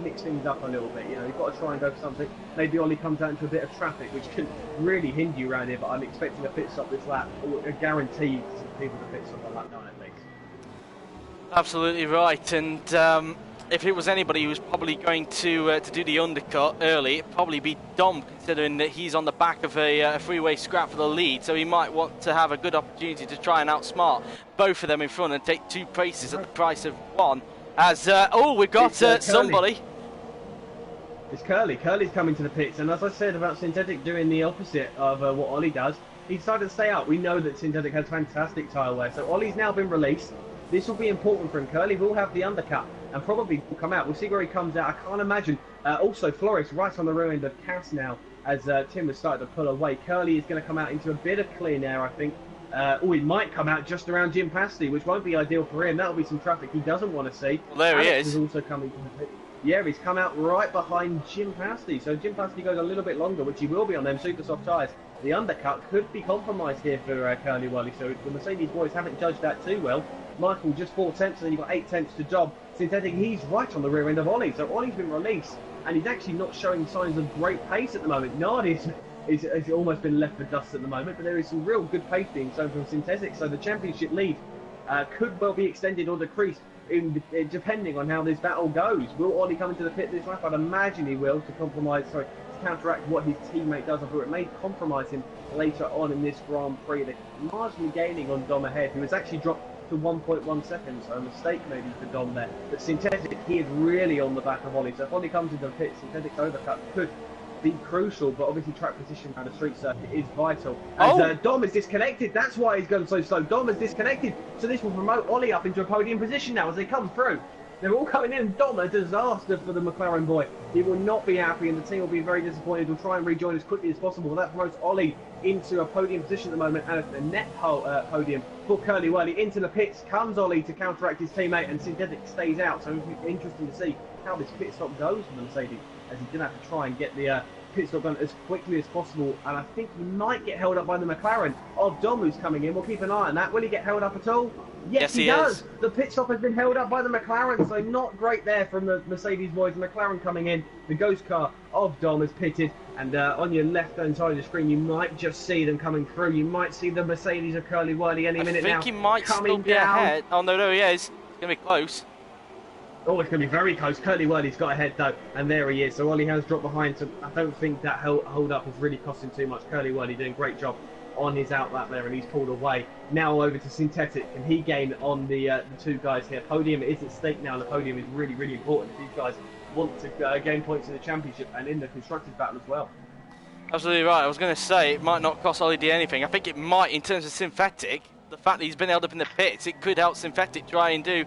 mix things up a little bit, you know, you've got to try and go for something. Maybe Ollie comes out into a bit of traffic, which can really hinder you around here, but I'm expecting a pit stop this lap, or a guaranteed people to pit stop on lap 9 at least. Absolutely right, and if it was anybody who was probably going to do the undercut early, it'd probably be Dom, considering that he's on the back of a freeway scrap for the lead, so he might want to have a good opportunity to try and outsmart both of them in front and take 2 places at the price of 1. As, oh, we've got somebody. It's Curly. Curly's coming to the pits, and as I said about Synthetic doing the opposite of what Ollie does, he decided to stay out. We know that Synthetic has fantastic tyre wear, so Ollie's now been released. This will be important for him. Curly will have the undercut, and probably will come out. We'll see where he comes out. I can't imagine. Also, Flores right on the rear end of Cass now, as Tim has started to pull away. Curly is going to come out into a bit of clean air, I think. Or he might come out just around Jim Pasty, which won't be ideal for him. That'll be some traffic he doesn't want to see. Well, there Alex he is. Also coming to the pit. Yeah, he's come out right behind Jim Pasty. So Jim Pasty goes a little bit longer, which he will be on them super soft tyres. The undercut could be compromised here for Curly Wurly. So the Mercedes boys haven't judged that too well. Michael just 4 tenths, and then you've got 8 tenths to Job. Synthetic, he's right on the rear end of Ollie. So Ollie's been released, and he's actually not showing signs of great pace at the moment. Nard is almost been left for dust at the moment, but there is some real good pace being shown from Synthetic. So the championship lead could well be extended or decreased depending on how this battle goes. Will Ollie come into the pit this lap? I'd imagine he will, to counteract what his teammate does. I thought it may compromise him later on in this Grand Prix. They're marginally gaining on Dom ahead, who has actually dropped to 1.1 seconds, so a mistake maybe for Dom there. But Synthetic, he is really on the back of Ollie, so if Ollie comes into the pit, Synthetic's overcut could be crucial, but obviously track position around the street circuit is vital. As Dom is disconnected, that's why he's going so slow. Dom is disconnected, so this will promote Ollie up into a podium position now as they come through. They're all coming in. Dom, a disaster for the McLaren boy. He will not be happy, and the team will be very disappointed. He'll try and rejoin as quickly as possible. That promotes Ollie into a podium position at the moment, and a net podium for Curly Wurly. Into the pits comes Ollie to counteract his teammate, and Synthetic stays out. So it'll be interesting to see how this pit stop goes for the Mercedes, as he's going to have to try and get the pit stop done as quickly as possible. And I think he might get held up by the McLaren of Dom, who's coming in. We'll keep an eye on that. Will he get held up at all? Yes, he does. The pit stop has been held up by the McLaren, so not great there from the Mercedes boys. The McLaren coming in, the ghost car of Dom is pitted, and on your left-hand side of the screen, you might just see them coming through. You might see the Mercedes of Curly Wurly any minute now. I think he might still be ahead. Oh, no, he is. It's going to be close. Oh, it's going to be very close. Curly Wurly's got ahead, though, and there he is. So Ollie has dropped behind, so I don't think that hold-up is really costing too much. Curly Wurly doing a great job on his outlap there, and he's pulled away. Now over to Synthetic. Can he gain on the two guys here? Podium is at stake now, and the podium is really, really important if these guys want to gain points in the championship and in the constructors battle as well. Absolutely right. I was going to say it might not cost Ollie D anything. I think it might in terms of Synthetic. The fact that he's been held up in the pits, it could help Synthetic try and do,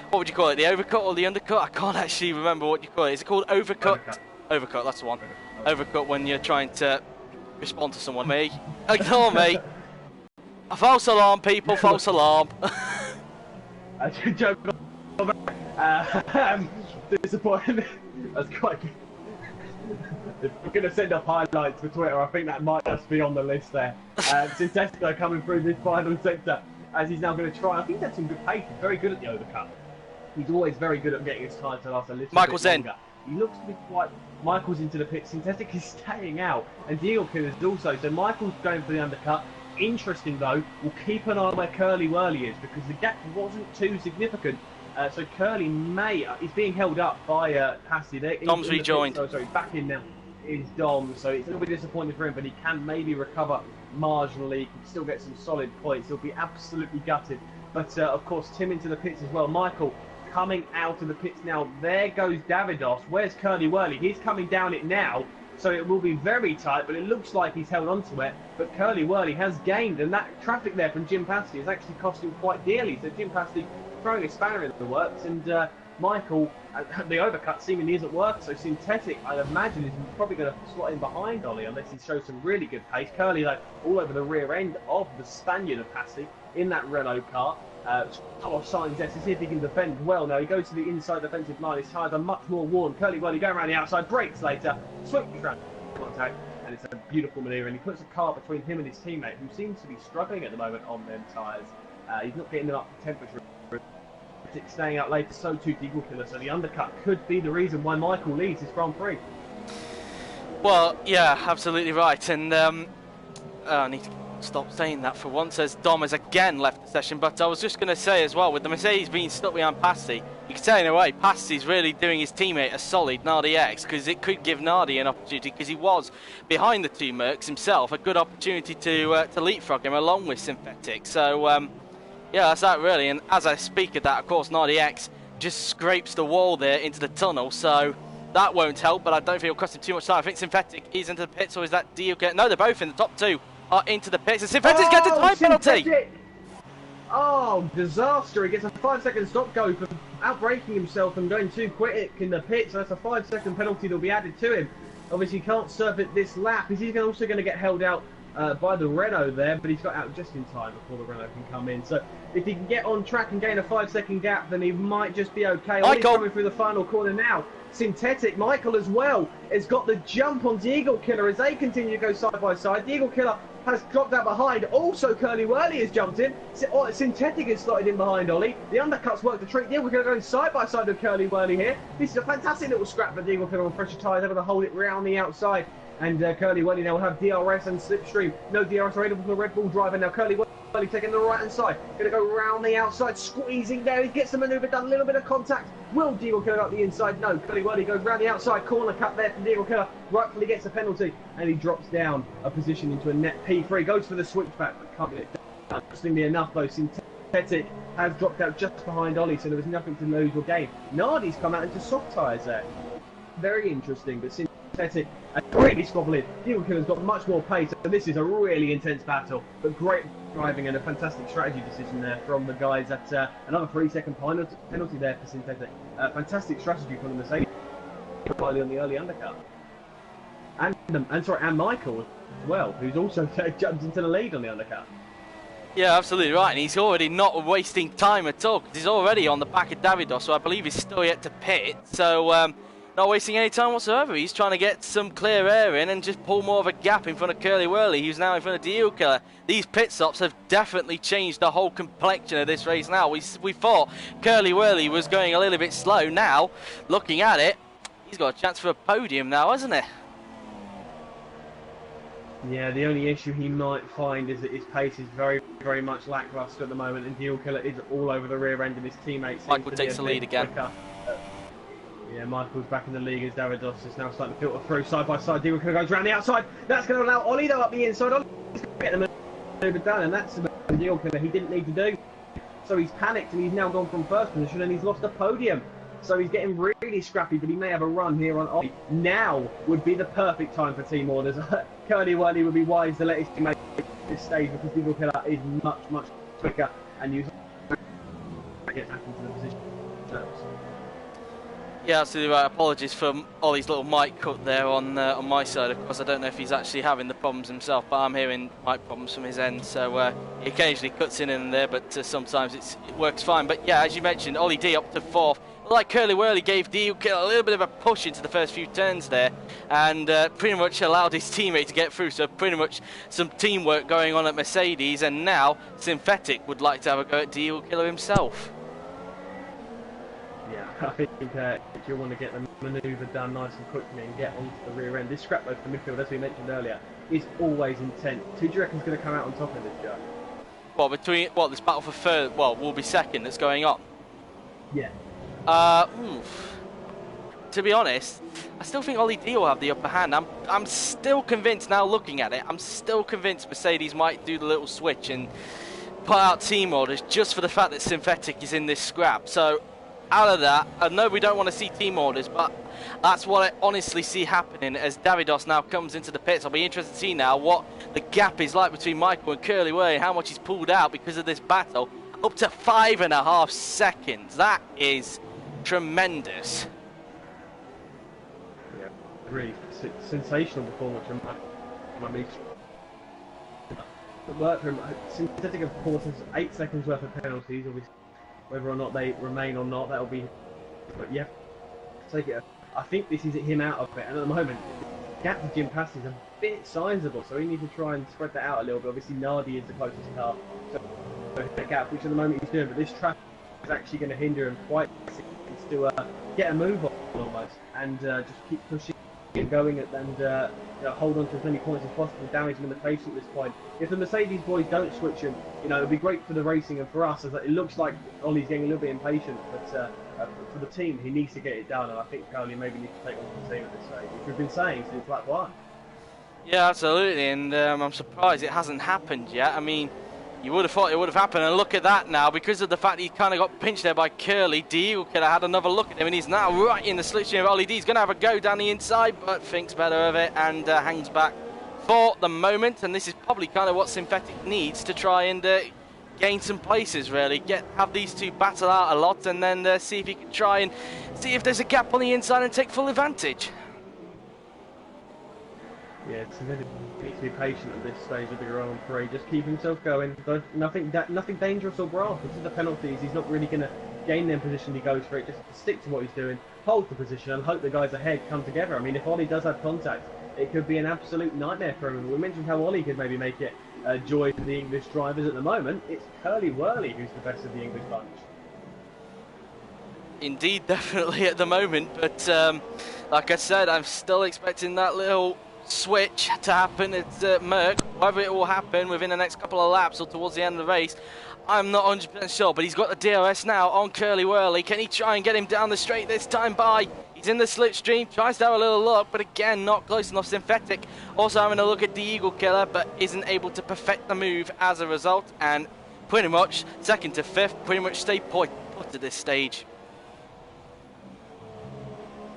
what would you call it, the overcut or the undercut? I can't actually remember what you call it. Is it called overcut? Overcut, that's the one. Overcut when you're trying to respond to someone. Me. Ignore me. A false alarm, people, false alarm. Joke. Disappointing. That's quite good. If we're going to send up highlights for Twitter, I think that might just be on the list there. Synthetic coming through this final sector, as he's now going to try. I think that's some good pace. He's very good at the overcut. He's always very good at getting his time to last a little bit longer. He looks to be quite... Michael's into the pit. Synthetic is staying out, and Deal Killer is also. So Michael's going for the undercut. Interesting though, we'll keep an eye on where Curly Wurly is, because the gap wasn't too significant. So Curly he's being held up by Passy. Dom's rejoined. Sorry, back in now is Dom. So it's a little bit disappointing for him, but he can maybe recover marginally. He can still get some solid points. He'll be absolutely gutted. But of course, Tim into the pits as well. Michael coming out of the pits now. There goes Davidos. Where's Curly Wurly? He's coming down it now. So it will be very tight, but it looks like he's held on to it. But Curly Wurly has gained, and that traffic there from Jim Pasty is actually cost him quite dearly. So Jim Pasty throwing a spanner in the works, and Michael, the overcut seemingly isn't working, so Synthetic, I'd imagine, is probably going to slot in behind Ollie unless he shows some really good pace. Curly, though, all over the rear end of the Spaniard of Passy in that Renault car. Signs there to see if he can defend well. Now he goes to the inside defensive line. His tyres are much more worn. Curly going around the outside, brakes later, switches round contact, and it's a beautiful manoeuvre. And he puts a car between him and his teammate, who seems to be struggling at the moment on them tyres. He's not getting them up to temperature. Staying out later, so too Deagle Killer. So the undercut could be the reason why Michael leads his Grand Prix. Well, yeah, absolutely right. And I need to stop saying that for once, as Dom has again left the session. But I was just going to say as well, with the Mercedes being stuck behind Passy, you can tell in a way Passy's really doing his teammate a solid, Nardi X, because it could give Nardi an opportunity, because he was behind the two Mercs himself, a good opportunity to leapfrog him along with Synthetic. So yeah, that's that really. And as I speak of that, of course, Nardi X just scrapes the wall there into the tunnel, so that won't help, but I don't think it'll cost him too much time. I think Synthetic is into the pits, or is that DOK? No, they're both in the top two. Are into the pits, and Synthetic gets a time penalty! Oh, disaster. He gets a 5-second stop go for outbraking himself and going too quick in the pits, so that's a 5-second penalty that'll be added to him. Obviously, he can't serve it this lap, because he's also going to get held out by the Renault there, but he's got out just in time before the Renault can come in. So if he can get on track and gain a 5-second gap, then he might just be okay. He's coming through the final corner now. Synthetic, Michael as well, has got the jump on the Eagle Killer as they continue to go side by side. The Eagle Killer has dropped out behind. Also, Curly Whirly has jumped in. Synthetic is slotted in behind Ollie. The undercuts work the treat. The Eagle Killer going side by side with Curly Whirly here. This is a fantastic little scrap for the Eagle Killer on pressure tyres, able to hold it round the outside. And Curly Whirly now will have DRS and Slipstream. No DRS available for the Red Bull driver. Now Curly Whirly taking the right hand side. Going to go round the outside, squeezing there. He gets the manoeuvre done, a little bit of contact. Will Deagle Killer up the inside? No. Curly Whirly goes round the outside, corner cut there from Deagle Killer. Rightfully gets a penalty, and he drops down a position into a net P3. Goes for the switchback, but can't get it done. Interestingly enough, though, Synthetic has dropped out just behind Ollie, so there was nothing to lose or gain. Nardi's come out into soft tyres there. Very interesting, but Synthetic really squabbling. Deagle Killer's got much more pace, and this is a really intense battle. But great driving and a fantastic strategy decision there from the guys. At another 3-second penalty there for Synthetic. Fantastic strategy from the Mercedes on the early undercut. And Michael as well, who's also jumped into the lead on the undercut. Yeah, absolutely right, and he's already not wasting time at all, because he's already on the back of Davidos, so I believe he's still yet to pit. So not wasting any time whatsoever. He's trying to get some clear air in and just pull more of a gap in front of Curly Whirly, who's now in front of Deagle Killer. These pit stops have definitely changed the whole complexion of this race now. We thought Curly Whirly was going a little bit slow. Now, looking at it, he's got a chance for a podium now, hasn't he? Yeah, the only issue he might find is that his pace is very, very much lackluster at the moment, and Deagle Killer is all over the rear end of his teammates. Michael takes the lead again. Yeah, Michael's back in the league as Davidos is now starting to filter through side by side. Deagle Killer goes around the outside. That's going to allow Ollie though up the inside. Ollie's going to get the manoeuvre done, and that's the Deagle Killer he didn't need to do. So he's panicked and he's now gone from first position and he's lost a podium. So he's getting really scrappy, but he may have a run here on Ollie. Now would be the perfect time for team orders. Curly Whirly would be wise to let his teammate this stage, because Deagle Killer is much, much quicker and uses gets back into the position. Yeah, absolutely right. Apologies for Ollie's little mic cut there on my side. Of course, I don't know if he's actually having the problems himself, but I'm hearing mic problems from his end. So he occasionally cuts in there, but sometimes it works fine. But yeah, as you mentioned, Ollie D up to fourth. Like Curly Whirly gave Deagle Killer a little bit of a push into the first few turns there, and pretty much allowed his teammate to get through. So pretty much some teamwork going on at Mercedes, and now Synthetic would like to have a go at Deagle Killer himself. Yeah, I think if you want to get the manoeuvre done nice and quickly and get onto the rear end, this scrap load for midfield, as we mentioned earlier, is always intense. Who do you reckon is going to come out on top of this, Joe? Well, this battle for third, will be second that's going on? Yeah. To be honest, I still think Ollie D will have the upper hand. I'm still convinced now looking at it. I'm still convinced Mercedes might do the little switch and put out team orders just for the fact that Synthetic is in this scrap. So out of that, I know we don't want to see team orders, but that's what I honestly see happening as Davidos now comes into the pits. I'll be interested to see now what the gap is like between Michael and Curly Whirly, how much he's pulled out because of this battle. Up to 5.5 seconds. That is tremendous. Yeah, really sensational performance from Mummy. The work from synthetic, of course, has 8 seconds worth of penalties. Obviously, whether or not they remain or not, that'll be. But yeah, take it. I think this is him out of it, and at the moment, the gap to Jim Pass is a bit sizable, so he needs to try and spread that out a little bit. Obviously, Nardi is the closest car, so the gap, which at the moment he's doing, but this traffic is actually going to hinder him quite to get a move on almost, and just keep pushing and going and hold on to as many points as possible, damage limitation at this point. If the Mercedes boys don't switch him, it'd be great for the racing and for us, as it looks like Ollie's getting a little bit impatient, but for the team, he needs to get it done, and I think Curly maybe needs to take on the team at this stage, which we've been saying since lap 1. Yeah, absolutely, and I'm surprised it hasn't happened yet. I mean, you would have thought it would have happened, and look at that now, because of the fact he kind of got pinched there by Curly. Deal could have had another look at him, and he's now right in the slipstream of Ollie D. He's going to have a go down the inside, but thinks better of it and hangs back for the moment, and this is probably kind of what Synthetic needs to try and gain some places, really. Have these two battle out a lot, and then see if he can try and see if there's a gap on the inside and take full advantage. Yeah, Synthetic needs to be patient at this stage of the Grand Prix. Just keep himself going. Nothing dangerous or brash. This is the penalties. He's not really going to gain their position. He goes for it. Just stick to what he's doing. Hold the position and hope the guys ahead come together. I mean, if Ollie does have contact, it could be an absolute nightmare for him. We mentioned how Ollie could maybe make it a joy for the English drivers at the moment. It's Curly Whirly who's the best of the English bunch. Indeed, definitely at the moment. But like I said, I'm still expecting that little switch to happen at Merc. Whether it will happen within the next couple of laps or towards the end of the race, I'm not 100% sure, but he's got the DRS now on Curly Whirly. Can he try and get him down the straight this time by? He's in the slipstream, tries to have a little look, but again, not close enough. Synthetic also having a look at the Eagle Killer, but isn't able to perfect the move as a result, and pretty much second to fifth, pretty much stay put at this stage.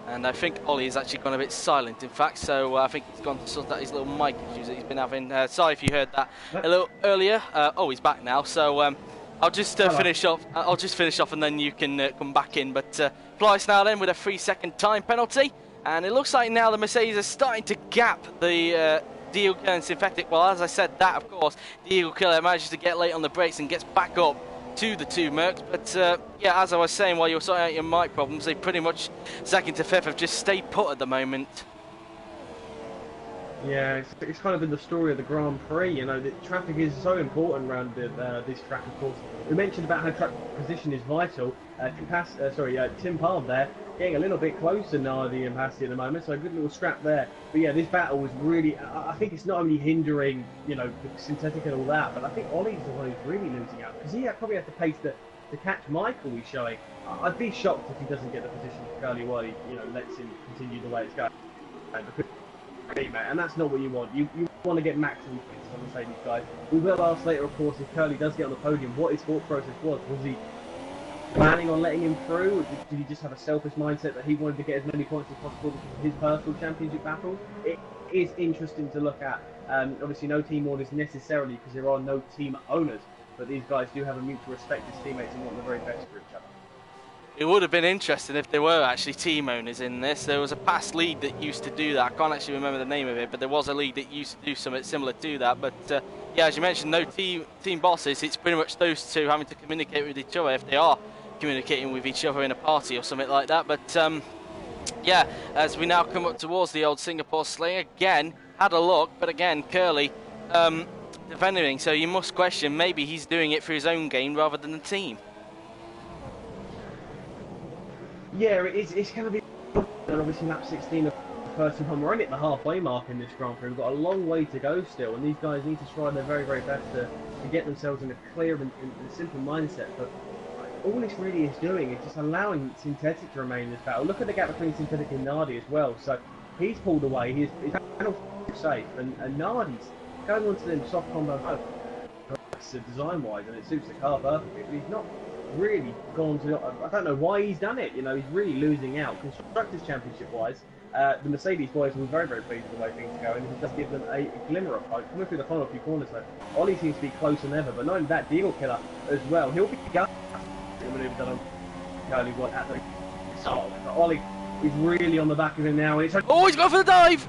And I think Ollie has actually gone a bit silent, in fact, so I think he's gone to sort out his little mic issues that he's been having. Sorry if you heard that a little earlier. Oh, he's back now, so I'll just finish off. I'll just finish off, and then you can come back in. But Plyce now then with a 3-second time penalty, and it looks like now the Mercedes are starting to gap the Eagle Killer and Synthetic. Well, as I said, that of course, the Eagle Killer manages to get late on the brakes and gets back up to the two Mercs, but yeah, as I was saying while you were sorting out your mic problems, they pretty much second to fifth have just stayed put at the moment. Yeah, it's kind of been the story of the Grand Prix. The traffic is so important around this track, of course. We mentioned about how track position is vital. Tim Palm there getting a little bit close to Nardi and Passy at the moment, so a good little scrap there. But yeah, this battle was really, I think it's not only hindering, the Synthetic and all that, but I think Ollie's the one who's really losing out, because he probably has the pace to catch Michael he's showing. I'd be shocked if he doesn't get the position for Curly while he, lets him continue the way it's going. And that's not what you want. You want to get maximum points on the Mercedes guys. We will ask later, of course, if Curly does get on the podium, what his thought process was. Was he planning on letting him through? Or did he just have a selfish mindset that he wanted to get as many points as possible because of his personal championship battles? It is interesting to look at. Obviously, no team orders necessarily because there are no team owners, but these guys do have a mutual respect as teammates and want the very best for each other. It would have been interesting if there were actually team owners in this. There was a past league that used to do that. I can't actually remember the name of it, but there was a league that used to do something similar to that. But yeah, as you mentioned, no team bosses. It's pretty much those two having to communicate with each other if they are communicating with each other in a party or something like that. But yeah, as we now come up towards the old Singapore Sling, again, had a look, but again, Curly defending. So you must question, maybe he's doing it for his own gain rather than the team. Yeah, it's going to be obviously lap 16 of the first time. We're only at the halfway mark in this Grand Prix. We've got a long way to go still, and these guys need to try their very, very best to get themselves in a clear and simple mindset. But all this really is doing is just allowing Synthetic to remain in this battle. Look at the gap between Synthetic and Nardi as well. So he's pulled away. He's safe, and Nardi's going on to them soft combo design-wise, and it suits the car perfectly. But he's not really gone to. I don't know why he's done it. He's really losing out. Constructors Championship-wise, the Mercedes boys were very, very pleased with the way things are going, and it does give them a glimmer of hope. Coming through the final few corners, though, Ollie seems to be closer than ever. But not only that, Eagle Killer as well. He'll be going. The maneuver done on Curly at the Oh, Ollie is really on the back of him now. And it's Oh, he's going for the dive!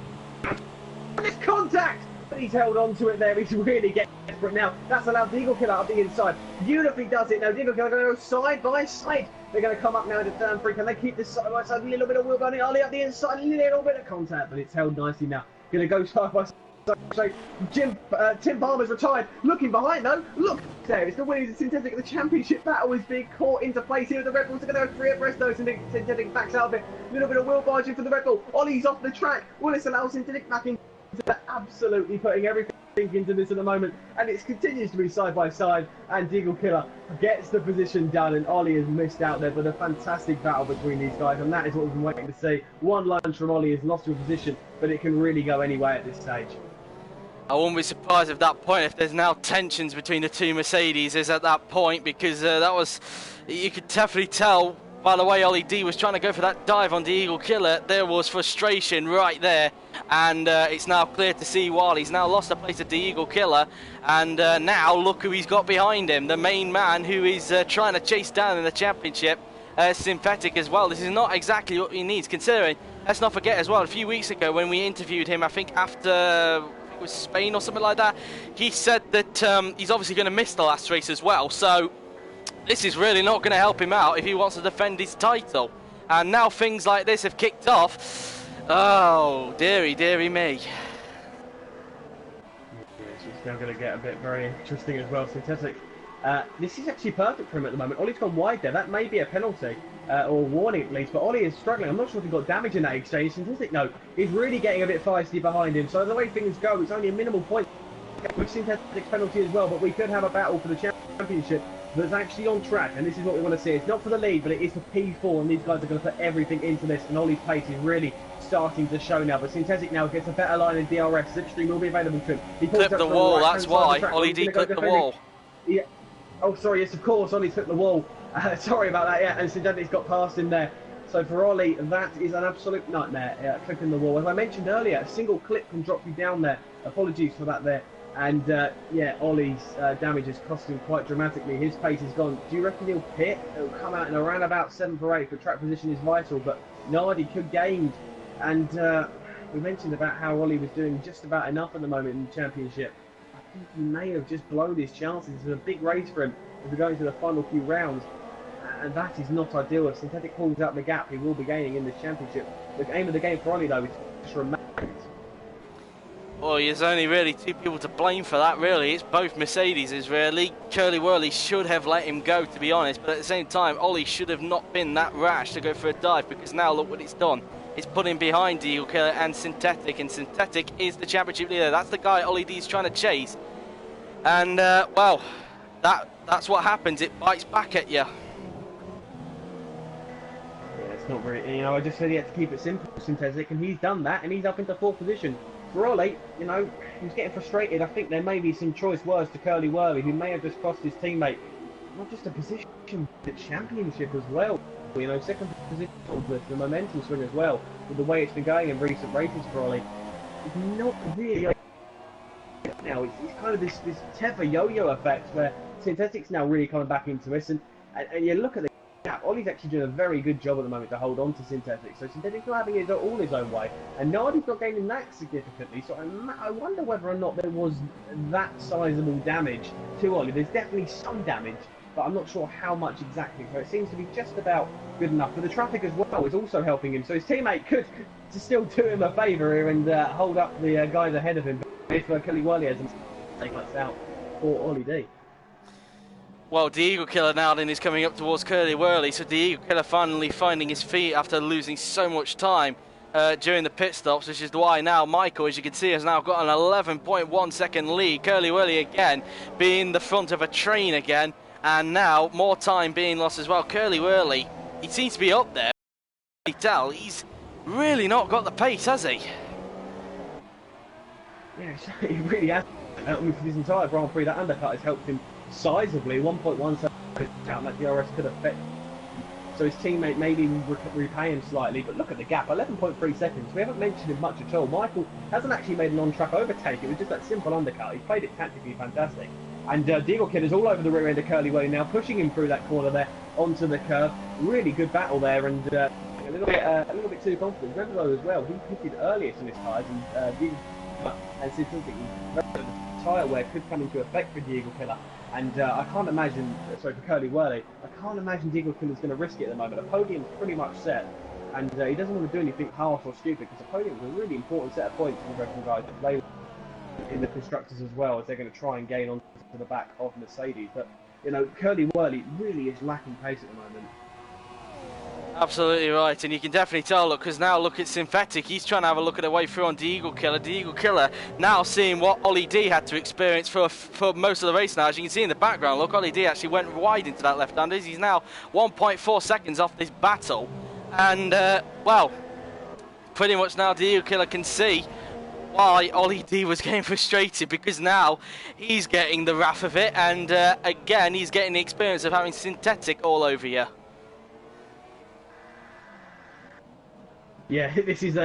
this contact! But he's held on to it there. He's really getting desperate now. That's allowed Deagle Killer up the inside. Beautifully does it now. Deagle Killer going to go side by side. They're going to come up now into turn 3. Can they keep this side by side? A little bit of wheel running. Ollie up the inside. A little bit of contact, but it's held nicely now. Going to go side by side. So Tim Palmer's retired. Looking behind though. Look there. It's the winners of Synthetic. The championship battle is being caught into place here. The Red Bulls are going to go 3 abreast though. Synthetic backs out of it. A little bit of wheel barging for the Red Bull. Ollie's off the track. Will this allow Synthetic back in? Absolutely putting everything into this at the moment, and it continues to be side by side, and Deagle Killer gets the position done, and Ollie has missed out there, but a fantastic battle between these guys, and that is what we've been waiting to see. One lunge from Ollie has lost your position, but it can really go anyway at this stage. I wouldn't be surprised at that point if there's now tensions between the two Mercedes at that point, because that was, you could definitely tell by the way Ollie D was trying to go for that dive on the Eagle Killer. There was frustration right there, and it's now clear to see why. He's now lost the place of the Eagle Killer, and now look who he's got behind him, the main man who is trying to chase down in the championship, Synthetic as well. This is not exactly what he needs, considering, let's not forget as well, a few weeks ago when we interviewed him, I think after it was Spain or something like that, he said that he's obviously going to miss the last race as well, so this is really not going to help him out if he wants to defend his title. And now things like this have kicked off. Oh, dearie, dearie me. Yes, it's now going to get a bit very interesting as well. Synthetic. This is actually perfect for him at the moment. Ollie's gone wide there. That may be a penalty, or warning at least, but Ollie is struggling. I'm not sure if he got damage in that exchange. Synthetic, no. He's really getting a bit feisty behind him. So the way things go, it's only a minimal point with Synthetic's penalty as well, but we could have a battle for the championship that's actually on track, and this is what we want to see. It's not for the lead, but it is for P4, and these guys are going to put everything into this, and Ollie's pace is really starting to show now, but Synthetic now gets a better line in DRS. Slipstream will be available to him. He clipped the wall, that's why. Ollie D clipped the wall. Yeah. Oh, sorry, yes, of course, Ollie clipped the wall. Sorry about that, yeah, and Synthetic's got past him there. So for Ollie, that is an absolute nightmare, clipping the wall. As I mentioned earlier, a single clip can drop you down there. Apologies for that there. And yeah, Ollie's damage has cost him quite dramatically. His pace is gone. Do you reckon he'll pit? He'll come out in around about 7th or 8th, but track position is vital. But Nardi could gain. And we mentioned about how Ollie was doing just about enough at the moment in the championship. I think he may have just blown his chances. It's a big race for him as we go into the final few rounds. And that is not ideal. If Synthetic pulls out the gap, he will be gaining in this championship. The aim of the game for Ollie, though, is just remain. Well, there's only really two people to blame for that, really. It's both Mercedes, really. Curly Whirly should have let him go, to be honest, but at the same time, Ollie should have not been that rash to go for a dive, because now look what it's done. It's put him behind Eagle Killer and Synthetic is the championship leader. That's the guy Ollie D is trying to chase. And, well, that's what happens. It bites back at you. Yeah, it's not very, you know, I just said he had to keep it simple, Synthetic, and he's done that, and he's up into 4th position. For Ollie, you know, he's getting frustrated. I think there may be some choice words to Curly Whirly, who may have just cost his teammate not just a position, but championship as well. You know, 2nd position with the momentum swing as well, with the way it's been going in recent races for Ollie. It's not really now. It's kind of this Teva yo-yo effect where Synthetic's now really coming back into this, and you look at the gap. Ollie's actually doing a very good job at the moment to hold on to Synthetic. So Synthetic's not having it all his own way, and Nardi's not gaining that significantly. So I wonder whether or not there was that sizable damage to Ollie. There's definitely some damage, but I'm not sure how much exactly. So it seems to be just about good enough. But the traffic as well is also helping him. So his teammate could still do him a favour here and hold up the guys ahead of him. But if Kelly Wiley has take us out for Ollie D. Well, the Eagle Killer now then is coming up towards Curly Whirly, so the Eagle Killer finally finding his feet after losing so much time during the pit stops, which is why now Michael, as you can see, has now got an 11.1 second lead. Curly Whirly again being the front of a train again, and now more time being lost as well. Curly Whirly, he seems to be up there. You can tell he's really not got the pace, has he? Yeah, he really has. For this entire Grand Prix, that undercut has helped him sizably. 1.1 seconds out, that DRS could affect. So his teammate maybe repay him slightly, but look at the gap, 11.3 seconds. We haven't mentioned him much at all. Michael hasn't actually made an on-track overtake. It was just that simple undercut. He played it tactically fantastic. And Deagle Kid is all over the rear end of Curly Whirly now, pushing him through that corner there. onto the curb. Really good battle there, and a little bit too confident. Revelo as well. He pitted earliest on his tyres, and since the tyre wear could come into effect for the Eagle Killer. And I can't imagine, sorry, for Curly Whirly, I can't imagine the Eagle Killer's going to risk it at the moment. The podium's pretty much set, and he doesn't want to do anything harsh or stupid, because the podium's a really important set of points for the Red Bull guys to play in the constructors as well, as they're going to try and gain onto the back of Mercedes. But, you know, Curly Whirly really is lacking pace at the moment. Absolutely right, and you can definitely tell, look, because now look at Synthetic, he's trying to have a look at the way through on the Eagle Killer. The Eagle Killer now seeing what Ollie D had to experience for most of the race now. As you can see in the background, look, Ollie D actually went wide into that left-hander. He's now 1.4 seconds off this battle, and, well, pretty much now the Eagle Killer can see why Ollie D was getting frustrated, because now he's getting the wrath of it, and again, he's getting the experience of having Synthetic all over you. Yeah, this is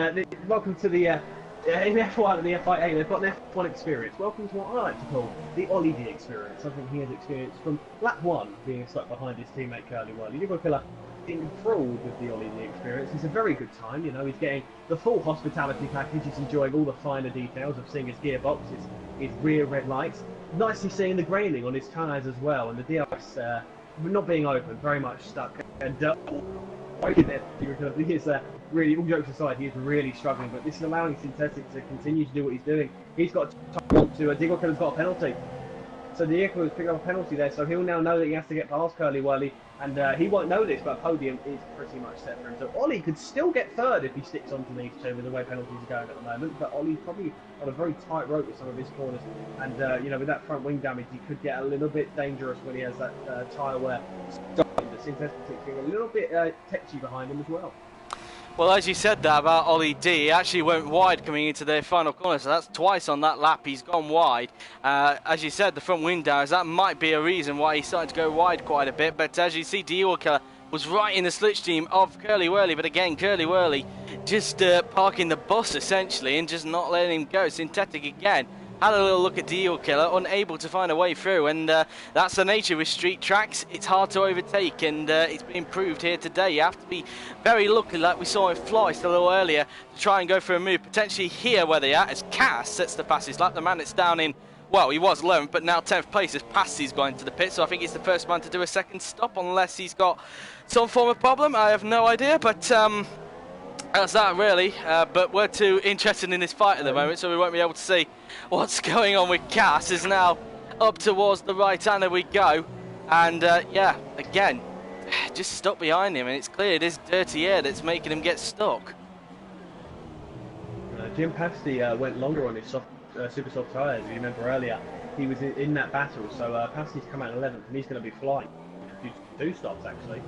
welcome to the in F1 and the FIA. They've got an F1 experience. Welcome to what I like to call the Ollie D experience. Something he has experienced from lap 1, being stuck behind his teammate Curly Whirly. Eagle Killer enthralled with the Ollie D experience. It's a very good time. You know, he's getting the full hospitality package. He's enjoying all the finer details of seeing his gearbox, his rear red lights. Nicely seeing the graining on his tyres as well, and the DRS not being open, very much stuck. And he is really, all jokes aside, he is really struggling, but this is allowing Synthetic to continue to do what he's doing. He's got to Eagle Killer's got a penalty. So the Eagle Killer's picking up a penalty there, so he'll now know that he has to get past Curly Whirly, and he won't know this, but a podium is pretty much set for him. So Ollie could still get third if he sticks onto these two with the way penalties are going at the moment, but Ollie's probably on a very tight rope with some of his corners, and you know, with that front wing damage, he could get a little bit dangerous when he has that tyre wear. The Synthetic being a little bit tetchy behind him as well. Well, as you said that about Ollie D, he actually went wide coming into the final corner, so that's twice on that lap he's gone wide. As you said, the front wing down, that might be a reason why he's starting to go wide quite a bit, but as you see, the Eagle Killer was right in the slipstream of Curly Whirly, but again, Curly Whirly just parking the bus essentially and just not letting him go. Synthetic again had a little look at the Eagle Killer, unable to find a way through, and that's the nature with street tracks. It's hard to overtake, and it's been proved here today. You have to be very lucky, like we saw in Floyce a little earlier, to try and go for a move, potentially here where they are, as Cass sets the fastest lap. The man that's down in, well, he was 11th, but now 10th place as Pasty's going to the pit, so I think he's the first man to do a second stop, unless he's got some form of problem. I have no idea, but that's that really, but we're too interested in this fight at the moment, so we won't be able to see what's going on with Cass. Is now up towards the right-hander we go, and yeah, again, just stuck behind him, and it's clear it is dirty air that's making him get stuck. Jim Pasty went longer on his super soft tyres. If you remember earlier, he was in that battle, so Pasty's come out 11th, and he's going to be flying. Two stops actually.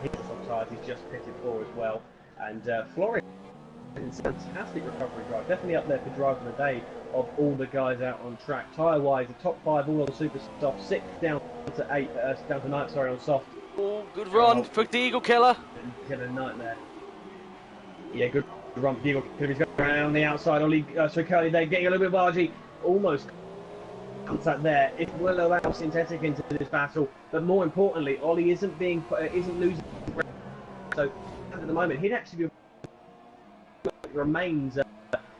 His soft tyres he's just pitted for as well. And Florian, fantastic recovery drive, definitely up there for driver of the day of all the guys out on track. Tyre-wise, the top 5 all on super soft, 6 down to 8, down to 9, sorry, on soft. Oh, good run for the Eagle Killer. Get a nightmare. Yeah, good run for the Eagle Killer. He's going around the outside. Ollie, so Curly, they're getting a little bit bargy, almost contact there. It will allow Synthetic into this battle, but more importantly, Ollie isn't losing. So at the moment, he'd actually be remains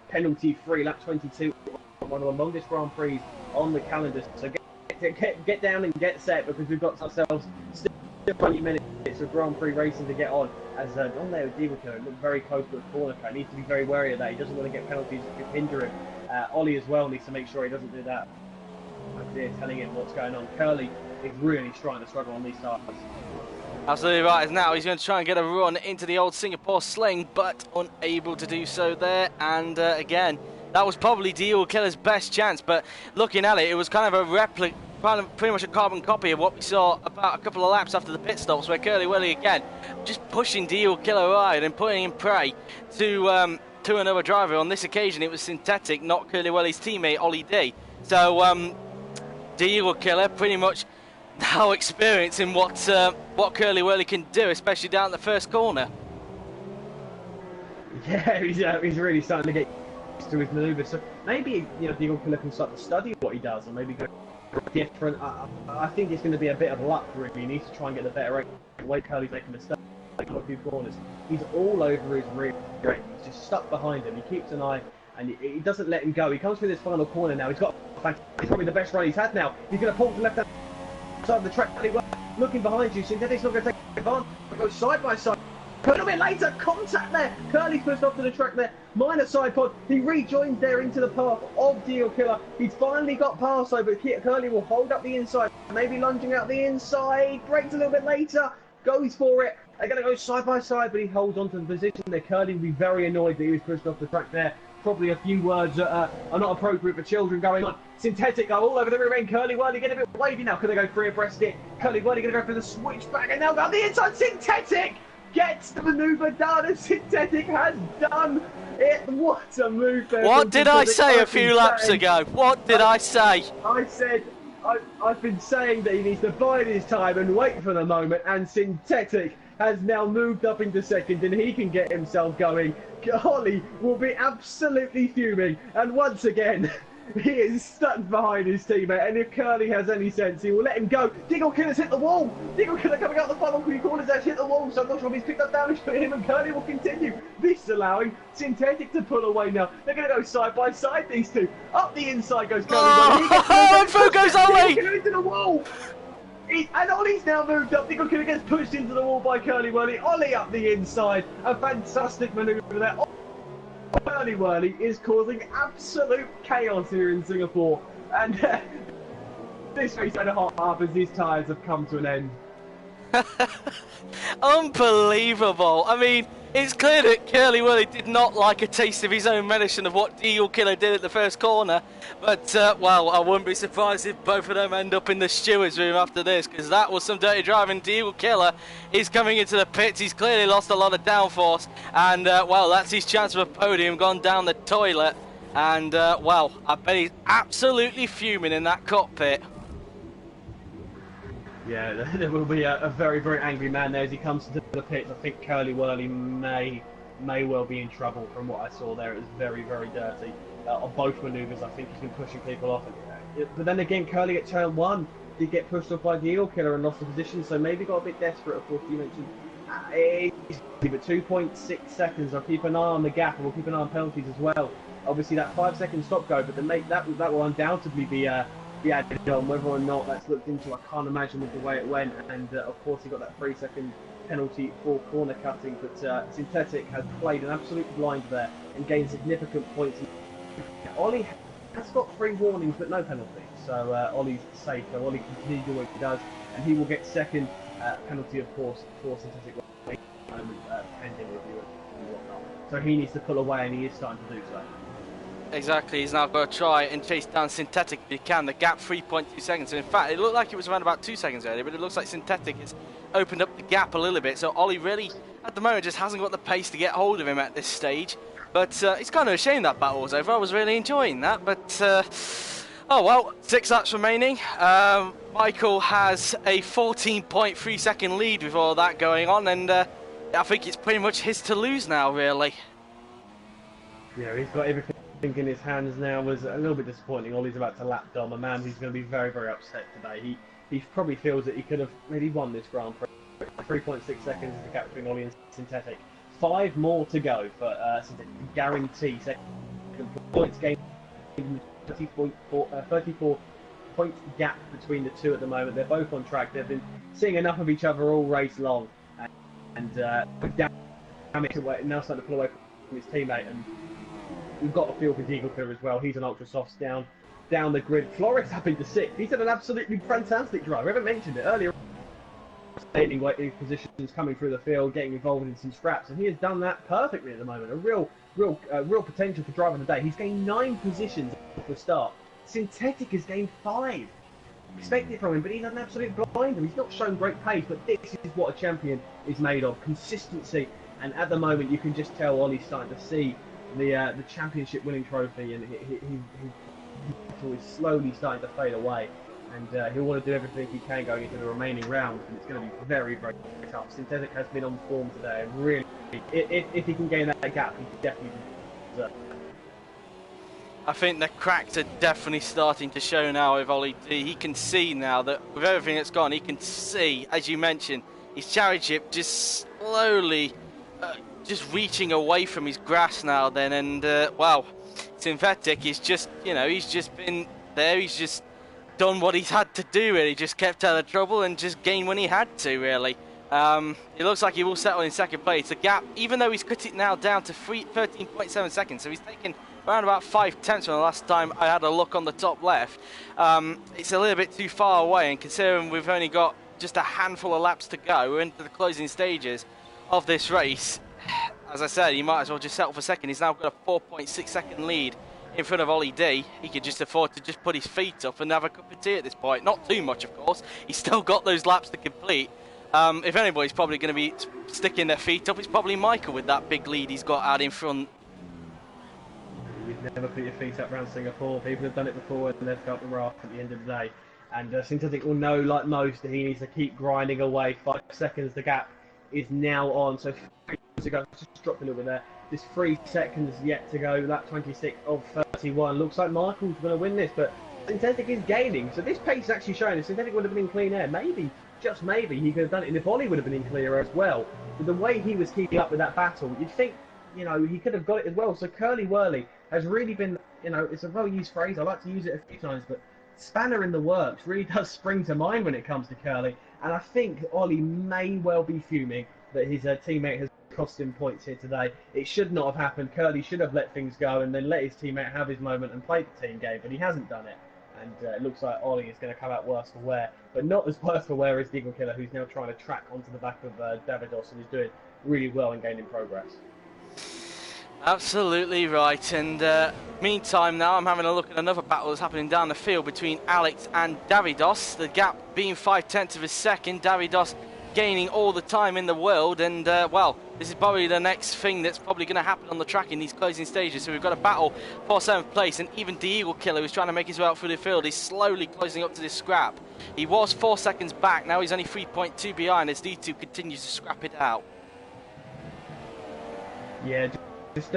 penalty-free. Lap 22, one of the longest Grand Prix on the calendar. So get down and get set, because we've got ourselves still 20 minutes of Grand Prix racing to get on. As on there with Eagle Killer, looked very close to a corner cut. Needs to be very wary of that. He doesn't want to get penalties that could hinder him. Ollie as well needs to make sure he doesn't do that. They're telling him what's going on. Curly is really trying to struggle on these starts. Absolutely right, as now he's going to try and get a run into the old Singapore sling, but unable to do so there. And again, that was probably the Eagle Killer's best chance, but looking at it, it was kind of a replica, pretty much a carbon copy of what we saw about a couple of laps after the pit stops, where Curly Whirly again just pushing the Eagle Killer wide and putting him prey to another driver. On this occasion, it was Synthetic, not Curly Whirly's teammate Ollie D. So the Eagle Killer pretty much now experiencing what Curly Whirly can do, especially down the first corner. Yeah, he's really starting to get used to his manoeuvres. So maybe, you know, the Eagle Killer can start to study what he does, and maybe go different. I think it's going to be a bit of luck, really. He needs to try and get the better rate. The way Curly's making a mistake, a few corners. He's all over his rear brake. He's just stuck behind him. He keeps an eye, and he doesn't let him go. He comes through this final corner now. He's probably the best run he's had now. He's going to pull to the left-hand side of the track. Looking behind you, Synthetic's not going to take advantage. Go side by side. A little bit later, contact there. Curly's pushed off to the track there. Minor side pod. He rejoins there into the path of Deal Killer. He's finally got past though, but Curly will hold up the inside. Maybe lunging out the inside. Brakes a little bit later. Goes for it. They're going to go side by side, but he holds on to the position there. Curly will be very annoyed that he was pushed off the track there. Probably a few words that are not appropriate for children going on. Synthetic go all over the rear end. Curly Whirly get a bit wavy now. Can they go free abreast it? Curly Whirly going to go for the switchback, and now go on the inside. Synthetic gets the manoeuvre done, and Synthetic has done it. What a move there. What did I say a few laps ago? What did I say? I said, I've been saying that he needs to bide his time and wait for the moment, and Synthetic has now moved up into second, and he can get himself going. Ollie will be absolutely fuming, and once again, he is stuck behind his teammate, and if Curly has any sense, he will let him go. Diggle Killer's hit the wall. Diggle Killer coming out the final few corners, has hit the wall, so I'm not sure if he's picked up damage for him, and Curly will continue. This is allowing Synthetic to pull away now. They're going to go side by side, these two. Up the inside goes Curly. And through goes Ollie! Diggle Killer into the wall. And Ollie's now moved up. Diggle Killer gets pushed into the wall by Curly Whirly. Ollie up the inside. A fantastic manoeuvre there. Curly Whirly is causing absolute chaos here in Singapore. And this race and a half as his tyres have come to an end. Unbelievable. I mean, it's clear that Curly Whirly did not like a taste of his own medicine of what Deal Killer did at the first corner. But, well, I wouldn't be surprised if both of them end up in the steward's room after this, because that was some dirty driving. Deal Killer is coming into the pits. He's clearly lost a lot of downforce. And, well, that's his chance of a podium gone down the toilet. And, well, I bet he's absolutely fuming in that cockpit. Yeah, there will be a very, very angry man there as he comes into the pits. I think Curly Whirly may well be in trouble from what I saw there. It was very, very dirty. On both manoeuvres, I think he's been pushing people off. But then again, Curly at turn 1 did get pushed off by Deal Killer and lost the position, so maybe got a bit desperate, of course, you mentioned. But 2.6 seconds, I'll keep an eye on the gap, and we'll keep an eye on penalties as well. Obviously, that 5-second stop go, but that will undoubtedly be added on. Whether or not that's looked into, I can't imagine with the way it went. And of course, he got that 3-second penalty for corner cutting. But Synthetic has played an absolute blind there and gained significant points. Ollie has got 3 warnings, but no penalties. So Ollie's safe. So Ollie continues to do what he does, and he will get second penalty, of course, for Synthetic pending review and whatnot. So he needs to pull away, and he is starting to do so. Exactly, he's now got to try and chase down Synthetic if he can. The gap 3.2 seconds. And in fact, it looked like it was around about 2 seconds earlier, but it looks like Synthetic has opened up the gap a little bit. So Ollie really, at the moment, just hasn't got the pace to get hold of him at this stage. But it's kind of a shame that battle was over. I was really enjoying that. But, oh well, 6 laps remaining. Michael has a 14.3 second lead with all that going on. And I think it's pretty much his to lose now, really. Yeah, he's got everything in his hands now. Was a little bit disappointing. Ollie's about to lap Dom, a man who's going to be very, very upset today. He probably feels that he could have maybe won this Grand Prix. 3.6 seconds is the gap between Ollie and Synthetic. 5 more to go for Synthetic. Guarantee second points game. 34 point gap between the two at the moment. They're both on track. They've been seeing enough of each other all race long, and damage now starting to pull away from his teammate. And we've got a feel for Deagle Killer as well. He's an ultra soft down the grid. Flores up into 6th. He's had an absolutely fantastic drive. I haven't mentioned it earlier. Standing his positions, coming through the field, getting involved in some scraps, and he has done that perfectly at the moment. A real potential for driving the day. He's gained 9 positions off the start. Synthetic has gained 5. Expect it from him, but he's an absolute blinder. He's not shown great pace, but this is what a champion is made of: consistency. And at the moment, you can just tell Ollie's starting to see the championship winning trophy, and he is slowly starting to fade away, and he'll want to do everything he can going into the remaining rounds, and it's going to be very, very tough. Synthetic has been on form today, and really, if he can gain that gap, he definitely deserves it. I think the cracks are definitely starting to show now with Ollie D. He can see now that with everything that's gone, he can see, as you mentioned, his chariot just slowly just reaching away from his grass now then, and wow, Synthetic is just, you know, he's just been there, he's just done what he's had to do really, just kept out of trouble and just gained when he had to really. It looks like he will settle in second place. The gap, even though he's cut it now down to 13.7 seconds, so he's taken around about 5 tenths from the last time I had a look on the top left. It's a little bit too far away, and considering we've only got just a handful of laps to go, we're into the closing stages of this race. As I said, he might as well just settle for second. He's now got a 4.6 second lead in front of Ollie D. He could just afford to just put his feet up and have a cup of tea at this point. Not too much, of course. He's still got those laps to complete. If anybody's probably going to be sticking their feet up, it's probably Michael with that big lead he's got out in front. You'd never put your feet up around Singapore. People have done it before and they've got the raft at the end of the day. And Synthetic will know, like most, that he needs to keep grinding away. 5 seconds, the gap is now on. So 3 seconds to go. Just dropped a little bit there. Just 3 seconds yet to go. Lap 26 of 31. Looks like Michael's going to win this, but Synthetic is gaining. So this pace is actually showing. If Synthetic would have been in clean air, maybe, just maybe, he could have done it. And if Ollie would have been in clear air as well, with the way he was keeping up with that battle, you'd think, you know, he could have got it as well. So Curly Whirly has really been, you know, it's a well-used phrase. I like to use it a few times, but spanner in the works really does spring to mind when it comes to Curly. And I think Ollie may well be fuming that his teammate has cost him points here today. It should not have happened. Curly should have let things go and then let his teammate have his moment and played the team game, but he hasn't done it. And it looks like Ollie is going to come out worse for wear, but not as worse for wear as Eagle Killer, who's now trying to track onto the back of Davidos and is doing really well and gaining progress. Absolutely right, and meantime now I'm having a look at another battle that's happening down the field between Alex and Davidos. The gap being 5 tenths of a second, Davidos gaining all the time in the world, and well, this is probably the next thing that's probably going to happen on the track in these closing stages. So we've got a battle for 7th place, and even the Eagle Killer, who's trying to make his way out through the field, is slowly closing up to this scrap. He was 4 seconds back, now he's only 3.2 behind as D2 continues to scrap it out. Yeah, just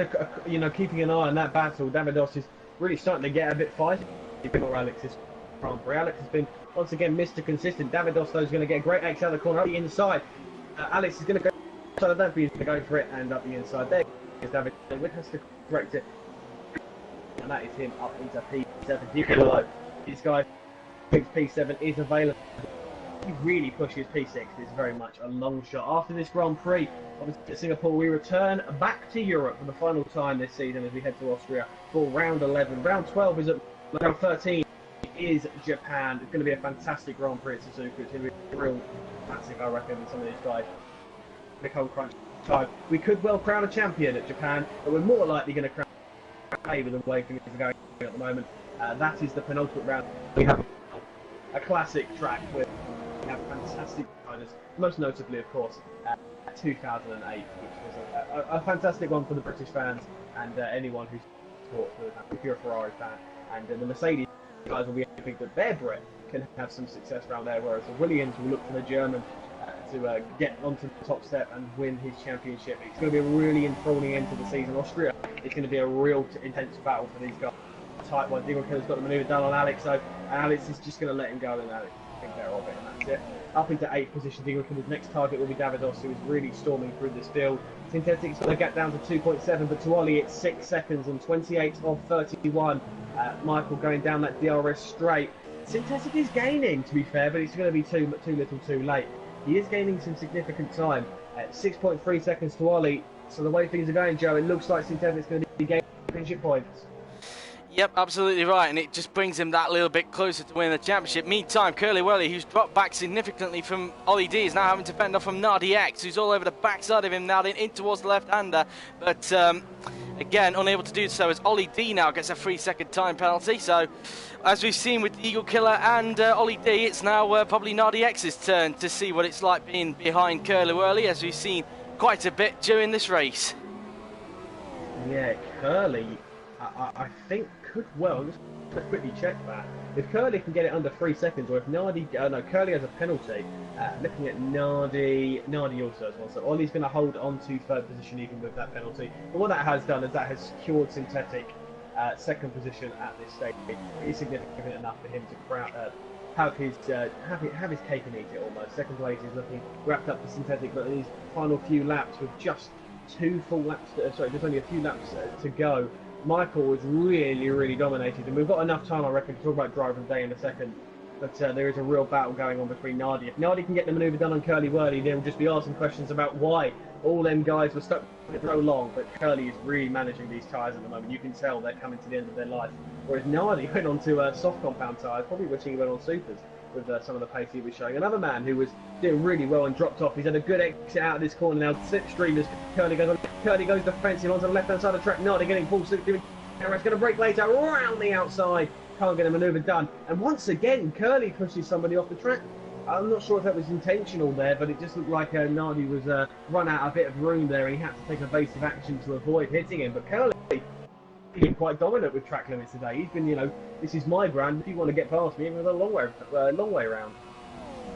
you know, keeping an eye on that battle. Davidos is really starting to get a bit feisty for Alex's Grand Prix. Alex has been once again Mr. Consistent. Davidos though is going to get a great X out of the corner up the inside. Alex is going to go. So I don't think he's going to go for it and up the inside. There is Davidos. He has to correct it, and that is him up into P7. This guy thinks P7 is available. He really pushes P6. It's very much a long shot. After this Grand Prix, obviously at Singapore, we return back to Europe for the final time this season as we head to Austria for round 11. Round 12 is at round 13 is Japan. It's going to be a fantastic Grand Prix at Suzuka. It's going to be real massive, I reckon, with some of these guys. The cold crunch time. We could well crown a champion at Japan, but we're more likely going to crown a with the way things are going at the moment. That is the penultimate round. We have a classic track with we have fantastic riders, most notably, of course, 2008, which was a fantastic one for the British fans and anyone who's sport for if you're a Ferrari fan. And the Mercedes guys will be hoping that their Brit can have some success around there, whereas the Williams will look for the German to get onto the top step and win his championship. It's going to be a really enthralling end to the season. Austria, it's going to be a real intense battle for these guys. Tight one. Eagle Killer's got the manoeuvre done on Alex, so Alex is just going to let him go, and Alex think better of it, and that's it. Up into 8th position, Eagle Killer's next target will be Davidos, who is really storming through this field. Synthetic's going to get down to 2.7, but to Ollie it's 6 seconds and 28 of 31. Michael going down that DRS straight. Synthetic is gaining, to be fair, but it's going to be too little too late. He is gaining some significant time at 6.3 seconds to Ollie. So the way things are going, Joe, it looks like Synthetic's going to be gaining championship points. Yep, absolutely right, and it just brings him that little bit closer to winning the championship. Meantime, Curly Whirly, who's dropped back significantly from Ollie D, is now having to fend off from Nardi X, who's all over the backside of him now, then in towards the left-hander. But again, unable to do so as Ollie D now gets a 3-second time penalty. So, as we've seen with Eagle Killer and Ollie D, it's now probably Nardi X's turn to see what it's like being behind Curly Whirly, as we've seen quite a bit during this race. Yeah, Curly, I think could well, just to quickly check that. If Curly can get it under 3 seconds, or if Nardi, no, Curly has a penalty, looking at Nardi also has one, so Ollie's going to hold on to 3rd position even with that penalty. But what that has done is that has secured Synthetic second position at this stage is significant enough for him to have his cake and eat it almost. Second place is looking wrapped up for synthetic, but these final few laps with just just only a few laps to go. Michael was really dominated, and we've got enough time, I reckon, to talk about driver of the day in a second. But there is a real battle going on between Nardi. If Nardi can get the manoeuvre done on Curly Whirly, they'll just be asking questions about why all them guys were stuck with it so long. But Curly is really managing these tyres at the moment. You can tell they're coming to the end of their life. Whereas Nardi went on to soft compound tyres, probably wishing he went on supers with some of the pace he was showing. Another man who was doing really well and dropped off. He's had a good exit out of this corner now. Slipstream as Curly goes on. Curly goes defensive onto the left-hand side of the track. Nardi getting full suit, doing going to break later around the outside. Can't get a manoeuvre done. And once again, Curly pushes somebody off the track. I'm not sure if that was intentional there, but it just looked like Nardi was run out a bit of room there, and he had to take evasive action to avoid hitting him. But Curly has been quite dominant with track limits today. He's been, this is my brand. If you want to get past me, it was a long way around.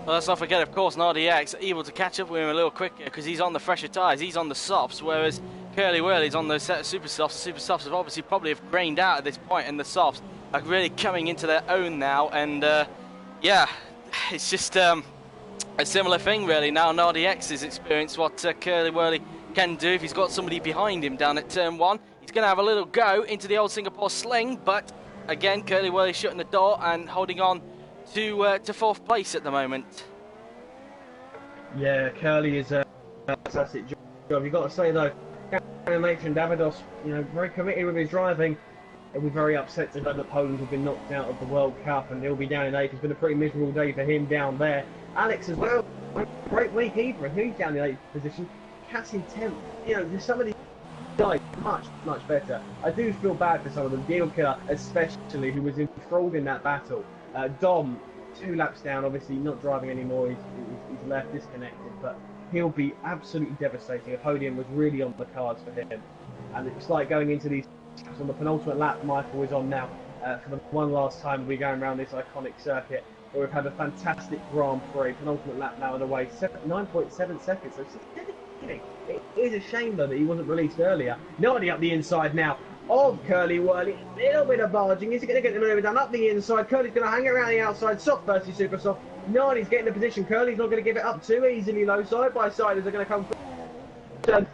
Well, let's not forget, of course, Nardi X able to catch up with him a little quicker because he's on the fresher tyres, he's on the softs, whereas Curly Whirly's on those set of super softs. The super softs have obviously probably have grained out at this point, and the softs are really coming into their own now. And yeah, it's just a similar thing really. Now Nardi X has experienced what Curly Whirly can do if he's got somebody behind him down at turn 1. He's going to have a little go into the old Singapore sling, but again, Curly Whirly shutting the door and holding on to fourth place at the moment. Yeah, Curly is a fantastic job. You've got to say though, Matron Davidos, very committed with his driving. He'll be very upset to know that Poland have been knocked out of the World Cup, and he'll be down in 8th. It's been a pretty miserable day for him down there. Alex as well, great week either, and he's down in 8th position. Cass in 10th. There's some of these guys much better. I do feel bad for some of them. Dielke especially, who was enthralled in that battle. Dom, 2 laps down, obviously not driving anymore. He's left disconnected, but he'll be absolutely devastating. A podium was really on the cards for him, and it's like going into these on the penultimate lap. Michael is on now for the one last time we're going around this iconic circuit, where we've had a fantastic Grand Prix. Penultimate lap now underway, 9.7 seconds. So it is a shame though that he wasn't released earlier. Nardi up the inside now of Curly Whirly. A little bit of barging. Is he going to get the manoeuvre done up the inside? Curly's going to hang around the outside. Soft versus super soft. Nardi's getting the position. Curly's not going to give it up too easily low. Side by side as they're going to come through.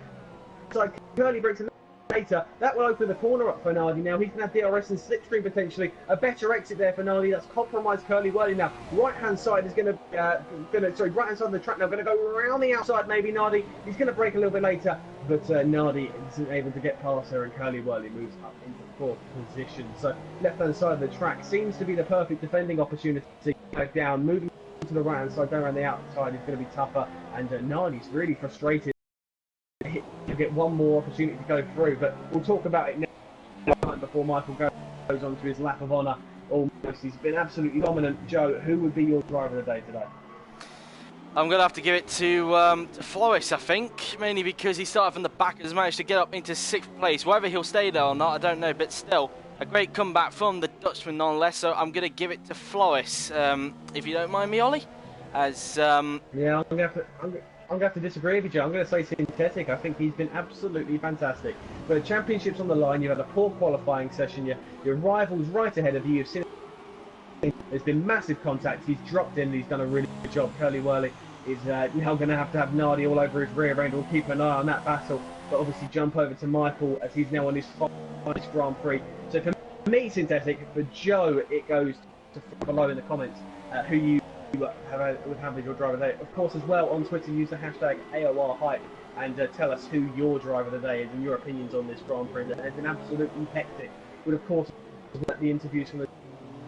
So Curly breaks a later. That will open the corner up for Nardi now. He's going to have DRS and slipstream potentially. A better exit there for Nardi. That's compromised Curly Whirly now. Right hand side is going to right hand side of the track now. Going to go around the outside maybe Nardi. He's going to break a little bit later, but Nardi isn't able to get past her, and Curly Whirly moves up into 4th position. So left hand side of the track seems to be the perfect defending opportunity. Back down, moving to the right hand side, going around the outside is going to be tougher, and Nardi's really frustrated. He'll get one more opportunity to go through, but we'll talk about it now before Michael goes on to his lap of honour. Almost, he's been absolutely dominant. Joe, who would be your driver of the day today? I'm going to have to give it to Floris, I think, mainly because he started from the back and has managed to get up into 6th place. Whether he'll stay there or not, I don't know, but still, a great comeback from the Dutchman nonetheless, so I'm going to give it to Floris, if you don't mind me, Ollie. Yeah, I'm going to have to disagree with you, Joe. I'm going to say synthetic. I think he's been absolutely fantastic. But the championship's on the line. You've had a poor qualifying session. Your rival's right ahead of you. You've seen there's been massive contact. He's dropped in. He's done a really good job. Curly Whirly is now going to have Nardi all over his rear end. We'll keep an eye on that battle. But obviously jump over to Michael as he's now on his 5th Grand Prix. So for me, synthetic. For Joe, it goes to below in the comments who you would have as your driver of the day. Of course, as well, on Twitter, use the hashtag AOR hype and tell us who your driver of the day is and your opinions on this Grand Prix. It's been absolutely hectic. We'll, of course, let the interviews from the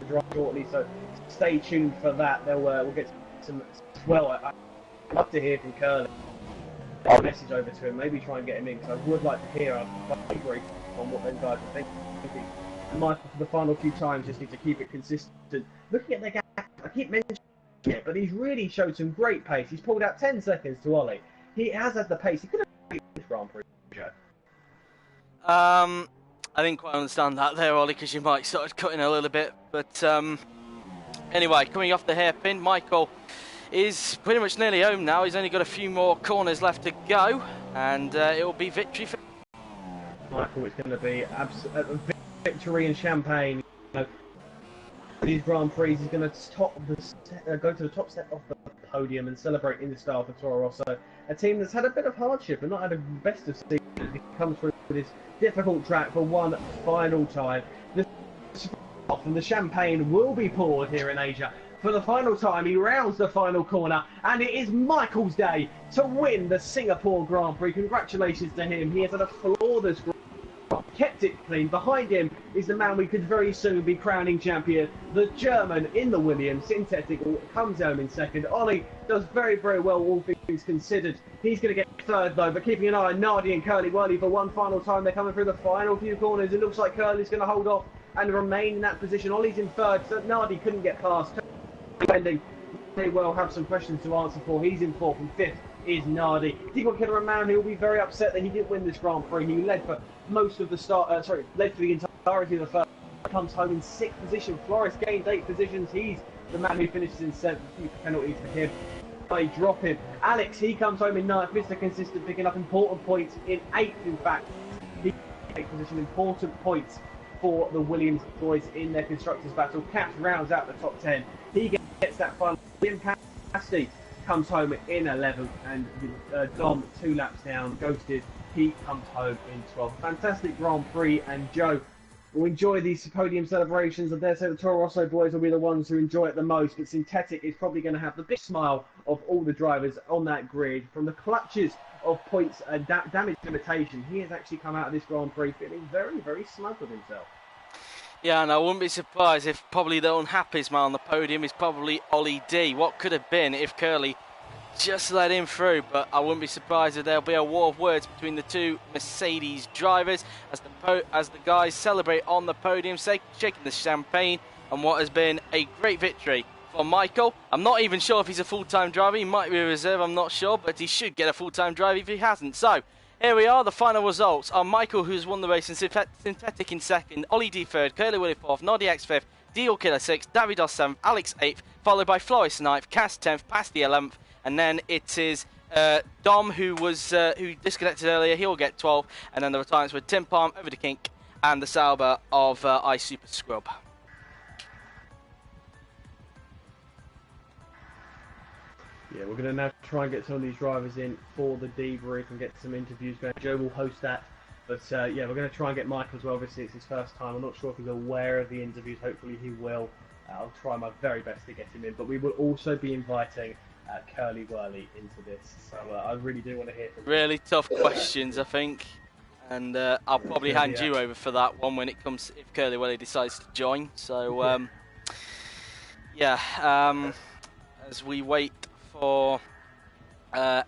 driver shortly, so stay tuned for that. We'll get some. Well, I'd love to hear from Curly. A message over to him, maybe try and get him in, because I would like to hear a debrief on what them guys are thinking. And Michael, for the final few times, just need to keep it consistent. Looking at the gap, I keep mentioning it, but he's really showed some great pace. He's pulled out 10 seconds to Ollie. He has had the pace. He could have beat this Grand Prix. I didn't quite understand that there, Ollie, because you might start cutting a little bit. But anyway, coming off the hairpin, Michael is pretty much nearly home now. He's only got a few more corners left to go, and it will be victory for Michael. It's going to be victory in Champagne. You know, these Grand Prix, he's going to go to the top step of the podium and celebrate in the style for Toro Rosso, a team that's had a bit of hardship and not had a best of seasons. He comes through this difficult track for one final time. The and the champagne will be poured here in Asia. For the final time, he rounds the final corner, and it is Michael's day to win the Singapore Grand Prix. Congratulations to him. He has had a flawless Grand Prix. Kept it clean. Behind him is the man we could very soon be crowning champion, the German in the Williams synthetic, comes home in second. Ollie does very, very well, all things considered. He's going to get third though, but keeping an eye on Nardi and Curly Whirly for one final time. They're coming through the final few corners. It looks like Curly's going to hold off and remain in that position. Ollie's in third, so Nardi couldn't get past. May well have some questions to answer for. He's in fourth, and fifth is Nardi. Diego Romano, he'll be very upset that he didn't win this Grand Prix. He led for most of the led for the entirety of the first. Comes home in sixth position. Flores gains 8 positions. He's the man who finishes in seventh. A few penalties for him. They drop him. Alex, he comes home in ninth. Mr. Consistent, picking up important points in eighth. In fact, he 8th position, important points for the Williams boys in their constructors battle. Cash rounds out the top 10. He gets that final. Jim Pasty comes home in 11th, and Dom 2 laps down, ghosted. He comes home in 12th. Fantastic Grand Prix, and Joe will enjoy these podium celebrations. I dare say the Toro Rosso boys will be the ones who enjoy it the most, but Synthetic is probably going to have the big smile of all the drivers on that grid. From the clutches of points and damage limitation, he has actually come out of this Grand Prix feeling very, very smug with himself. Yeah, and I wouldn't be surprised if probably the unhappiest man on the podium is probably Ollie D. What could have been if Curly just let him through, but I wouldn't be surprised if there'll be a war of words between the two Mercedes drivers as the guys celebrate on the podium, shaking the champagne on what has been a great victory for Michael. I'm not even sure if he's a full-time driver. He might be a reserve, I'm not sure, but he should get a full-time driver if he hasn't. So here we are. The final results are Michael, who's won the race, in Synthetic in second, Ollie D third, Curly Willy fourth, Noddy X fifth, Dio Killer sixth, Davidos seventh, Alex eighth, followed by Flores ninth, Cass 10th, past the 11th, and then it is Dom, who disconnected earlier. He'll get 12th, and then the retirements with Tim Palm, Over the Kink, and the Sauber of Ice Super Scrub. Yeah, we're going to now try and get some of these drivers in for the debrief and get some interviews going. Joe will host that. But yeah, we're going to try and get Michael as well. Obviously, it's his first time. I'm not sure if he's aware of the interviews. Hopefully he will. I'll try my very best to get him in. But we will also be inviting Curly Whirly into this. So I really do want to hear from him. Really tough questions, I think. And I'll probably hand you over for that one when it comes, if Curly Whirly decides to join. So, as we wait for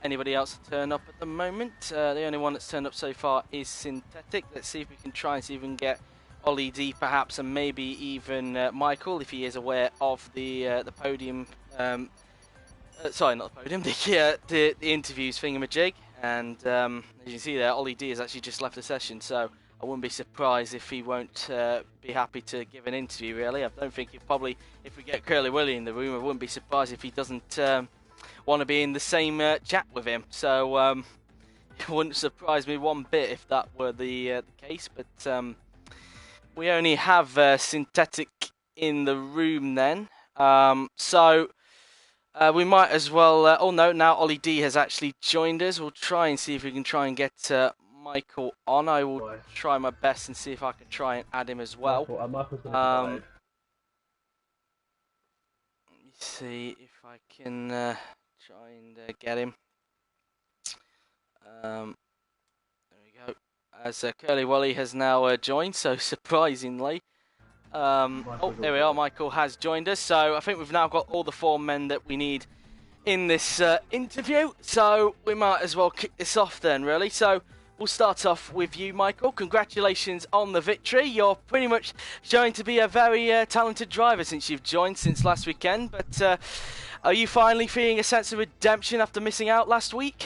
anybody else to turn up at the moment. The only one that's turned up so far is Synthetic. Let's see if we can try and see if we can get Ollie D perhaps, and maybe even Michael, if he is aware of the podium. Sorry, not the podium. The interviews thingamajig. And as you can see there, Ollie D has actually just left the session, so I wouldn't be surprised if he won't be happy to give an interview. Really, I don't think probably if we get Curly Willy in the room, I wouldn't be surprised if he doesn't want to be in the same chat with him. So it wouldn't surprise me one bit if that were the case. But we only have Synthetic in the room then, so we might as well. Oh no! Now Ollie D has actually joined us. We'll try and see if we can try and get Michael on. I will try my best and see if I can try and add him as well. Let me see if I can try and get him. There we go. As Curly Wally has now joined, so surprisingly. Oh, there we are. Michael has joined us. So I think we've now got all the 4 men that we need in this interview. So we might as well kick this off then, really. So we'll start off with you, Michael. Congratulations on the victory. You're pretty much showing to be a very talented driver since you've joined since last weekend. But are you finally feeling a sense of redemption after missing out last week?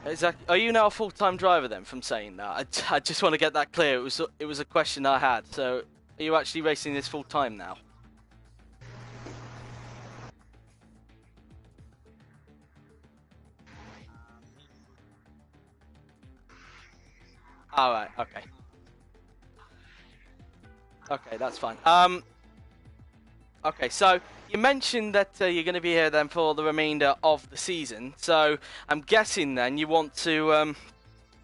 Exactly. Are you now a full-time driver then? From saying that, I just want to get that clear. It was a question I had. So, are you actually racing this full-time now? All right. Okay. Okay, that's fine. Okay, so you mentioned that you're going to be here then for the remainder of the season. So I'm guessing then you want to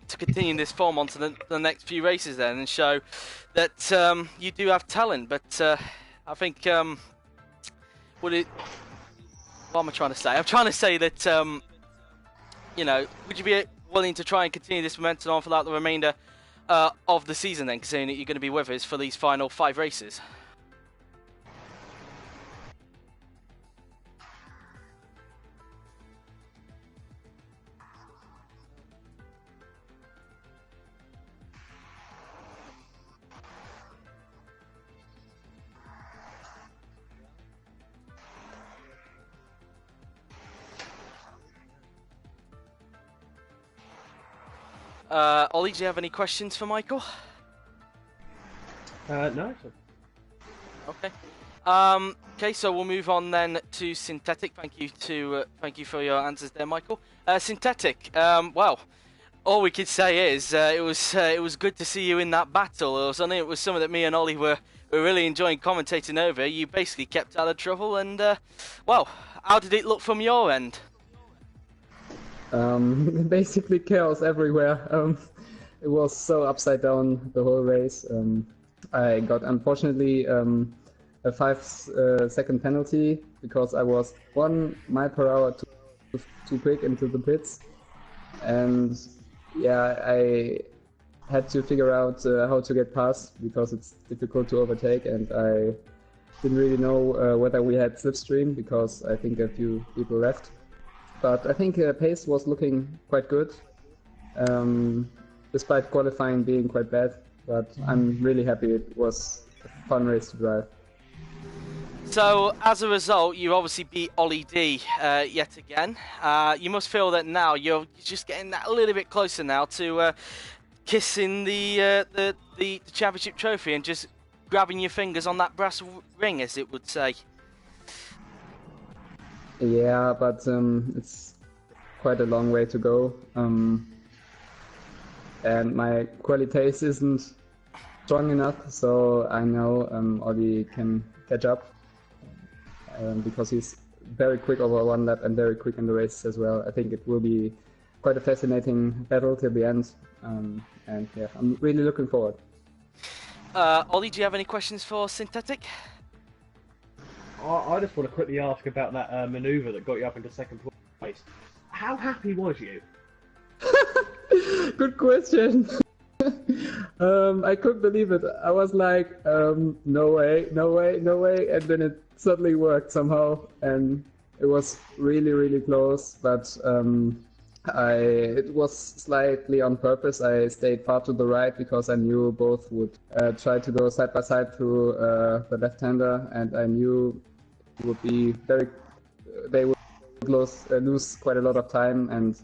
continue this form on to the next few races then and show that you do have talent. But I think would it? What am I trying to say? I'm trying to say that you know, would you be willing to try and continue this momentum on throughout the remainder of the season then, considering that you're going to be with us for these final 5 races? Ollie, do you have any questions for Michael? No. Okay. Okay, so we'll move on then to Synthetic. Thank you for your answers there, Michael. Synthetic. Well, all we could say is it was good to see you in that battle. It was something that me and Ollie were really enjoying commentating over. You basically kept out of trouble, and well, how did it look from your end? Basically chaos everywhere. It was so upside down the whole race. I got, unfortunately, a 5-second penalty because I was 1 mile per hour too quick into the pits, and yeah, I had to figure out how to get past because it's difficult to overtake, and I didn't really know whether we had slipstream because I think a few people left. But I think pace was looking quite good, despite qualifying being quite bad. But I'm really happy. It was a fun race to drive. So, as a result, you obviously beat Ollie D yet again. You must feel that now you're just getting that a little bit closer now to kissing the championship trophy and just grabbing your fingers on that brass ring, as it would say. Yeah, but it's quite a long way to go. And my qualities isn't strong enough, so I know Ollie can catch up because he's very quick over 1 lap and very quick in the race as well. I think it will be quite a fascinating battle till the end, and yeah, I'm really looking forward. Ollie, do you have any questions for Synthetic? I just want to quickly ask about that manoeuvre that got you up into second place. How happy was you? Good question. I couldn't believe it. I was like, no way, no way, no way, and then it suddenly worked somehow, and it was really, really close, but it was slightly on purpose. I stayed far to the right because I knew both would try to go side by side through the left-hander, and I knew it would be they would lose quite a lot of time, and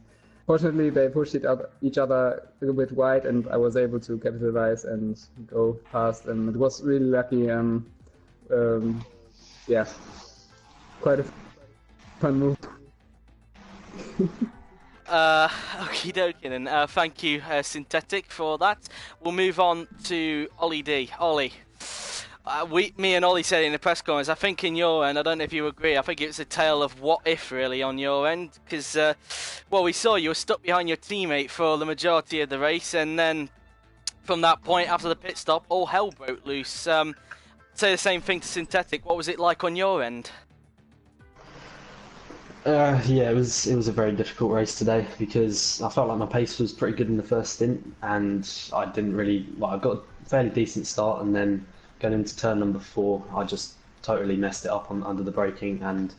fortunately they pushed each other a little bit wide, and I was able to capitalize and go past, and it was really lucky. Yeah, quite a fun move. Okie dokie then. Thank you, Synthetic, for that. We'll move on to Ollie D. Ollie, me and Ollie said in the press conference, I think in your end, I don't know if you agree, I think it's a tale of what if really on your end, because well, we saw you were stuck behind your teammate for the majority of the race, and then from that point after the pit stop, all hell broke loose. Say the same thing to Synthetic. What was it like on your end? Yeah, it was a very difficult race today because I felt like my pace was pretty good in the first stint, and I didn't really I got a fairly decent start, and then going into turn number 4, I just totally messed it up under the braking, and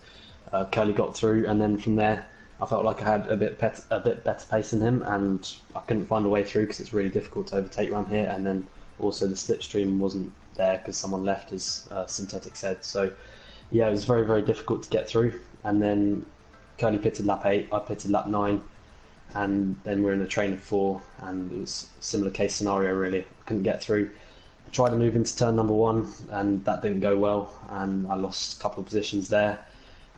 Curly got through, and then from there I felt like I had a bit better pace than him, and I couldn't find a way through because it's really difficult to overtake around here, and then also the slipstream wasn't there because someone left, as Synthetic said. So yeah, it was very, very difficult to get through, and then Curly pitted lap 8, I pitted lap 9, and then we're in a train of 4, and it was a similar case scenario really. I couldn't get through. I tried to move into turn number 1, and that didn't go well, and I lost a couple of positions there.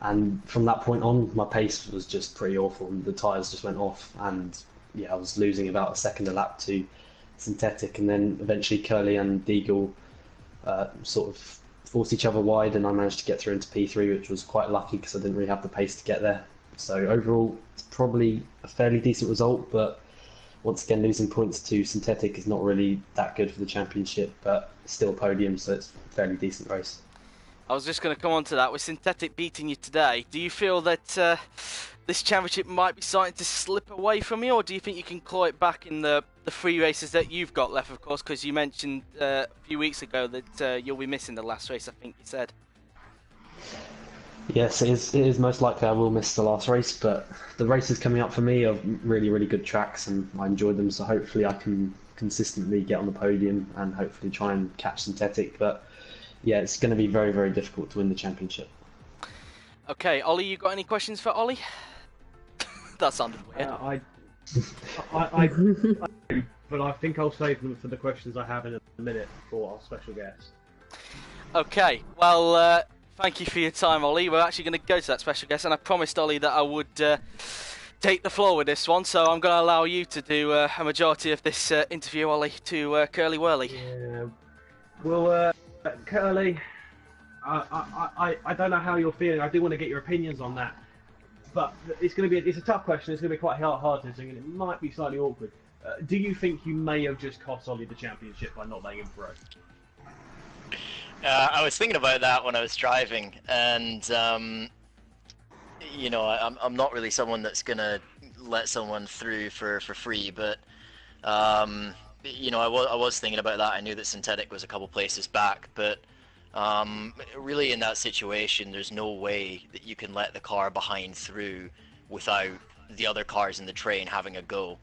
And from that point on, my pace was just pretty awful, and the tyres just went off, and yeah, I was losing about a second a lap to synthetic, and then eventually Curly and Deagle sort of forced each other wide, and I managed to get through into P3, which was quite lucky because I didn't really have the pace to get there. So overall, it's probably a fairly decent result, but once again, losing points to synthetic is not really that good for the championship, but still podium, so it's a fairly decent race. I was just going to come on to that. With synthetic beating you today, do you feel that this championship might be starting to slip away from you, or do you think you can claw it back in the 3 races that you've got left, of course, because you mentioned a few weeks ago that you'll be missing the last race, I think you said. Yes, it is most likely I will miss the last race, but the races coming up for me are really, really good tracks, and I enjoyed them, so hopefully I can consistently get on the podium and hopefully try and catch synthetic, but yeah, it's going to be very, very difficult to win the championship. Okay, Ollie, you got any questions for Ollie? That sounded weird. I do, but I think I'll save them for the questions I have in a minute for our special guest. Okay, well, thank you for your time, Ollie. We're actually going to go to that special guest, and I promised Ollie that I would take the floor with this one, so I'm going to allow you to do a majority of this interview, Ollie, to Curly Whirly. Yeah. Well, Curly, I don't know how you're feeling. I do want to get your opinions on that, but it's a tough question. It's going to be quite hard to sing, and it might be slightly awkward. Do you think you may have just cost Ollie the championship by not letting him through? I was thinking about that when I was driving, and you know, I'm not really someone that's gonna let someone through for free, but you know, I was thinking about that. I knew that synthetic was a couple places back, but really in that situation, there's no way that you can let the car behind through without the other cars in the train having a go.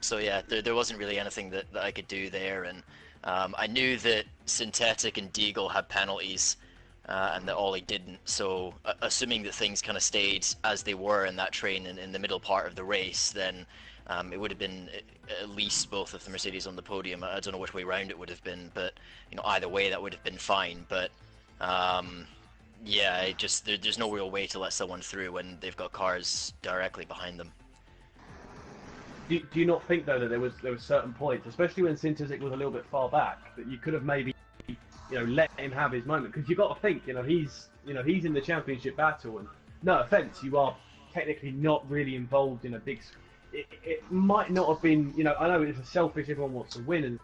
So yeah, there wasn't really anything that I could do there, and I knew that synthetic and Deagle had penalties, and that Ollie didn't. So assuming that things kind of stayed as they were in that train in the middle part of the race, then it would have been at least both of the Mercedes on the podium. I don't know which way round it would have been, but you know, either way that would have been fine. But yeah, there's no real way to let someone through when they've got cars directly behind them. Do you not think though that there was certain points, especially when synthetic was a little bit far back, that you could have maybe, you know, let him have his moment? Because you've got to think, he's in the championship battle, and no offense, you are technically not really involved in a big. It might not have been, I know it's a selfish, everyone wants to win and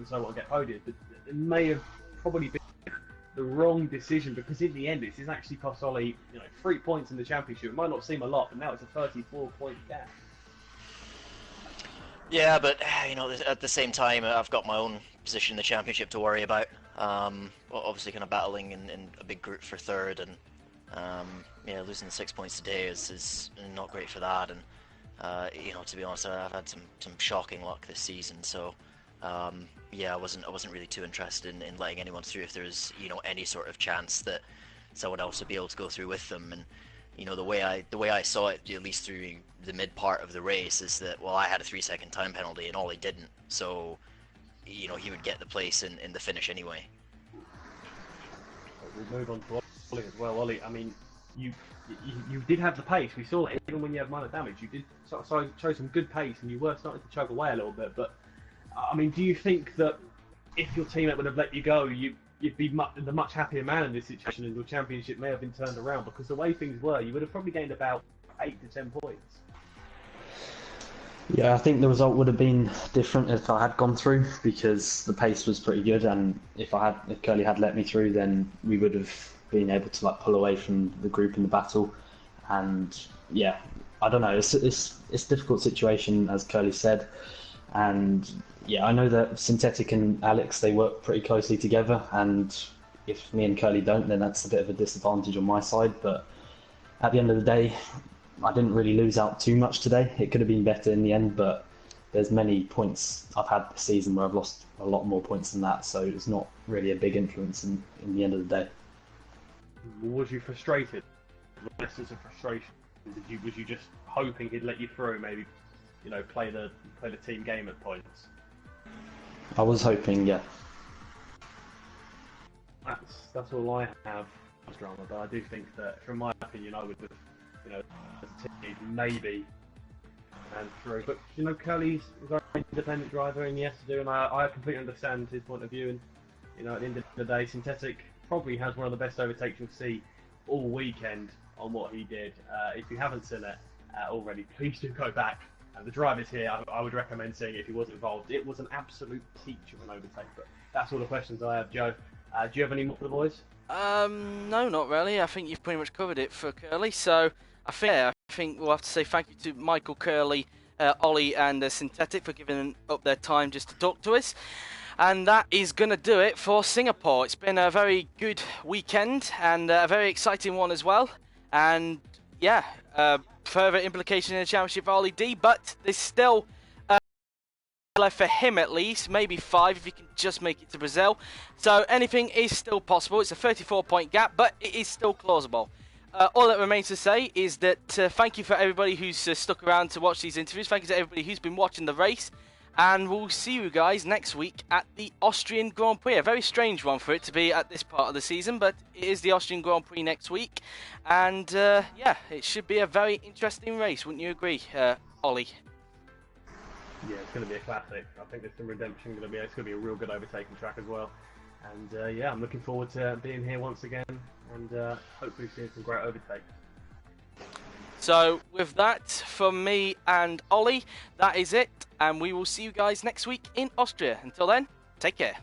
so on, get podium, but it may have probably been the wrong decision, because in the end this is actually cost Ollie 3 points in the championship. It might not seem a lot, but now it's a 34-point gap. Yeah, but at the same time, I've got my own position in the championship to worry about. Obviously, kind of battling in a big group for third, and yeah, losing the 6 points today is not great for that. And to be honest, I've had some shocking luck this season. So yeah, I wasn't really too interested in letting anyone through if there's any sort of chance that someone else would be able to go through with them. And the way I saw it, at least through the mid part of the race, is that, well, I had a 3-second time penalty and Ollie didn't, so he would get the place in the finish anyway. We'll move on to Ollie as well. Ollie, I mean, you did have the pace. We saw it even when you had minor damage. You did show some good pace, and you were starting to choke away a little bit. But I mean, do you think that if your teammate would have let you go, you'd be the much happier man in this situation, and your championship may have been turned around? Because the way things were, you would have probably gained about 8 to 10 points. Yeah, I think the result would have been different if I had gone through, because the pace was pretty good, and if Curly had let me through, then we would have been able to pull away from the group in the battle. And yeah, I don't know, it's a difficult situation, as Curly said, and yeah, I know that Synthetic and Alex, they work pretty closely together, and if me and Curly don't, then that's a bit of a disadvantage on my side. But at the end of the day, I didn't really lose out too much today. It could have been better in the end, but there's many points I've had this season where I've lost a lot more points than that, so it's not really a big influence in the end of the day. Was you frustrated? Lessons of frustration? Was you just hoping he'd let you through? Maybe, play the team game at points. I was hoping, yeah. That's all I have as drama, but I do think that, from my opinion, I would have, as a team, maybe and through. But Curly's a very independent driver, and he has to do, and I completely understand his point of view. And at the end of the day, Synthetic probably has one of the best overtakes you'll see all weekend on what he did. If you haven't seen it already, please do go back. The driver's here. I would recommend seeing it if he was involved. It was an absolute peach of an overtake. But that's all the questions I have, Joe. Do you have any more for the boys? No, not really. I think you've pretty much covered it for Curly. So I think we'll have to say thank you to Michael, Curly, Ollie, and Synthetic for giving up their time just to talk to us. And that is going to do it for Singapore. It's been a very good weekend and a very exciting one as well. And yeah, further implication in the championship for Ollie D, but there's still left for him at least, maybe 5 if he can just make it to Brazil. So anything is still possible. It's a 34-point gap, but it is still plausible. All that remains to say is that thank you for everybody who's stuck around to watch these interviews. Thank you to everybody who's been watching the race. And we'll see you guys next week at the Austrian Grand Prix. A very strange one for it to be at this part of the season, but it is the Austrian Grand Prix next week. And yeah, it should be a very interesting race, wouldn't you agree, Ollie? Yeah, it's going to be a classic. I think there's some redemption going to be. It's going to be a real good overtaking track as well. And yeah, I'm looking forward to being here once again and hopefully seeing some great overtakes. So with that, from me and Ollie, that is it. And we will see you guys next week in Austria. Until then, take care.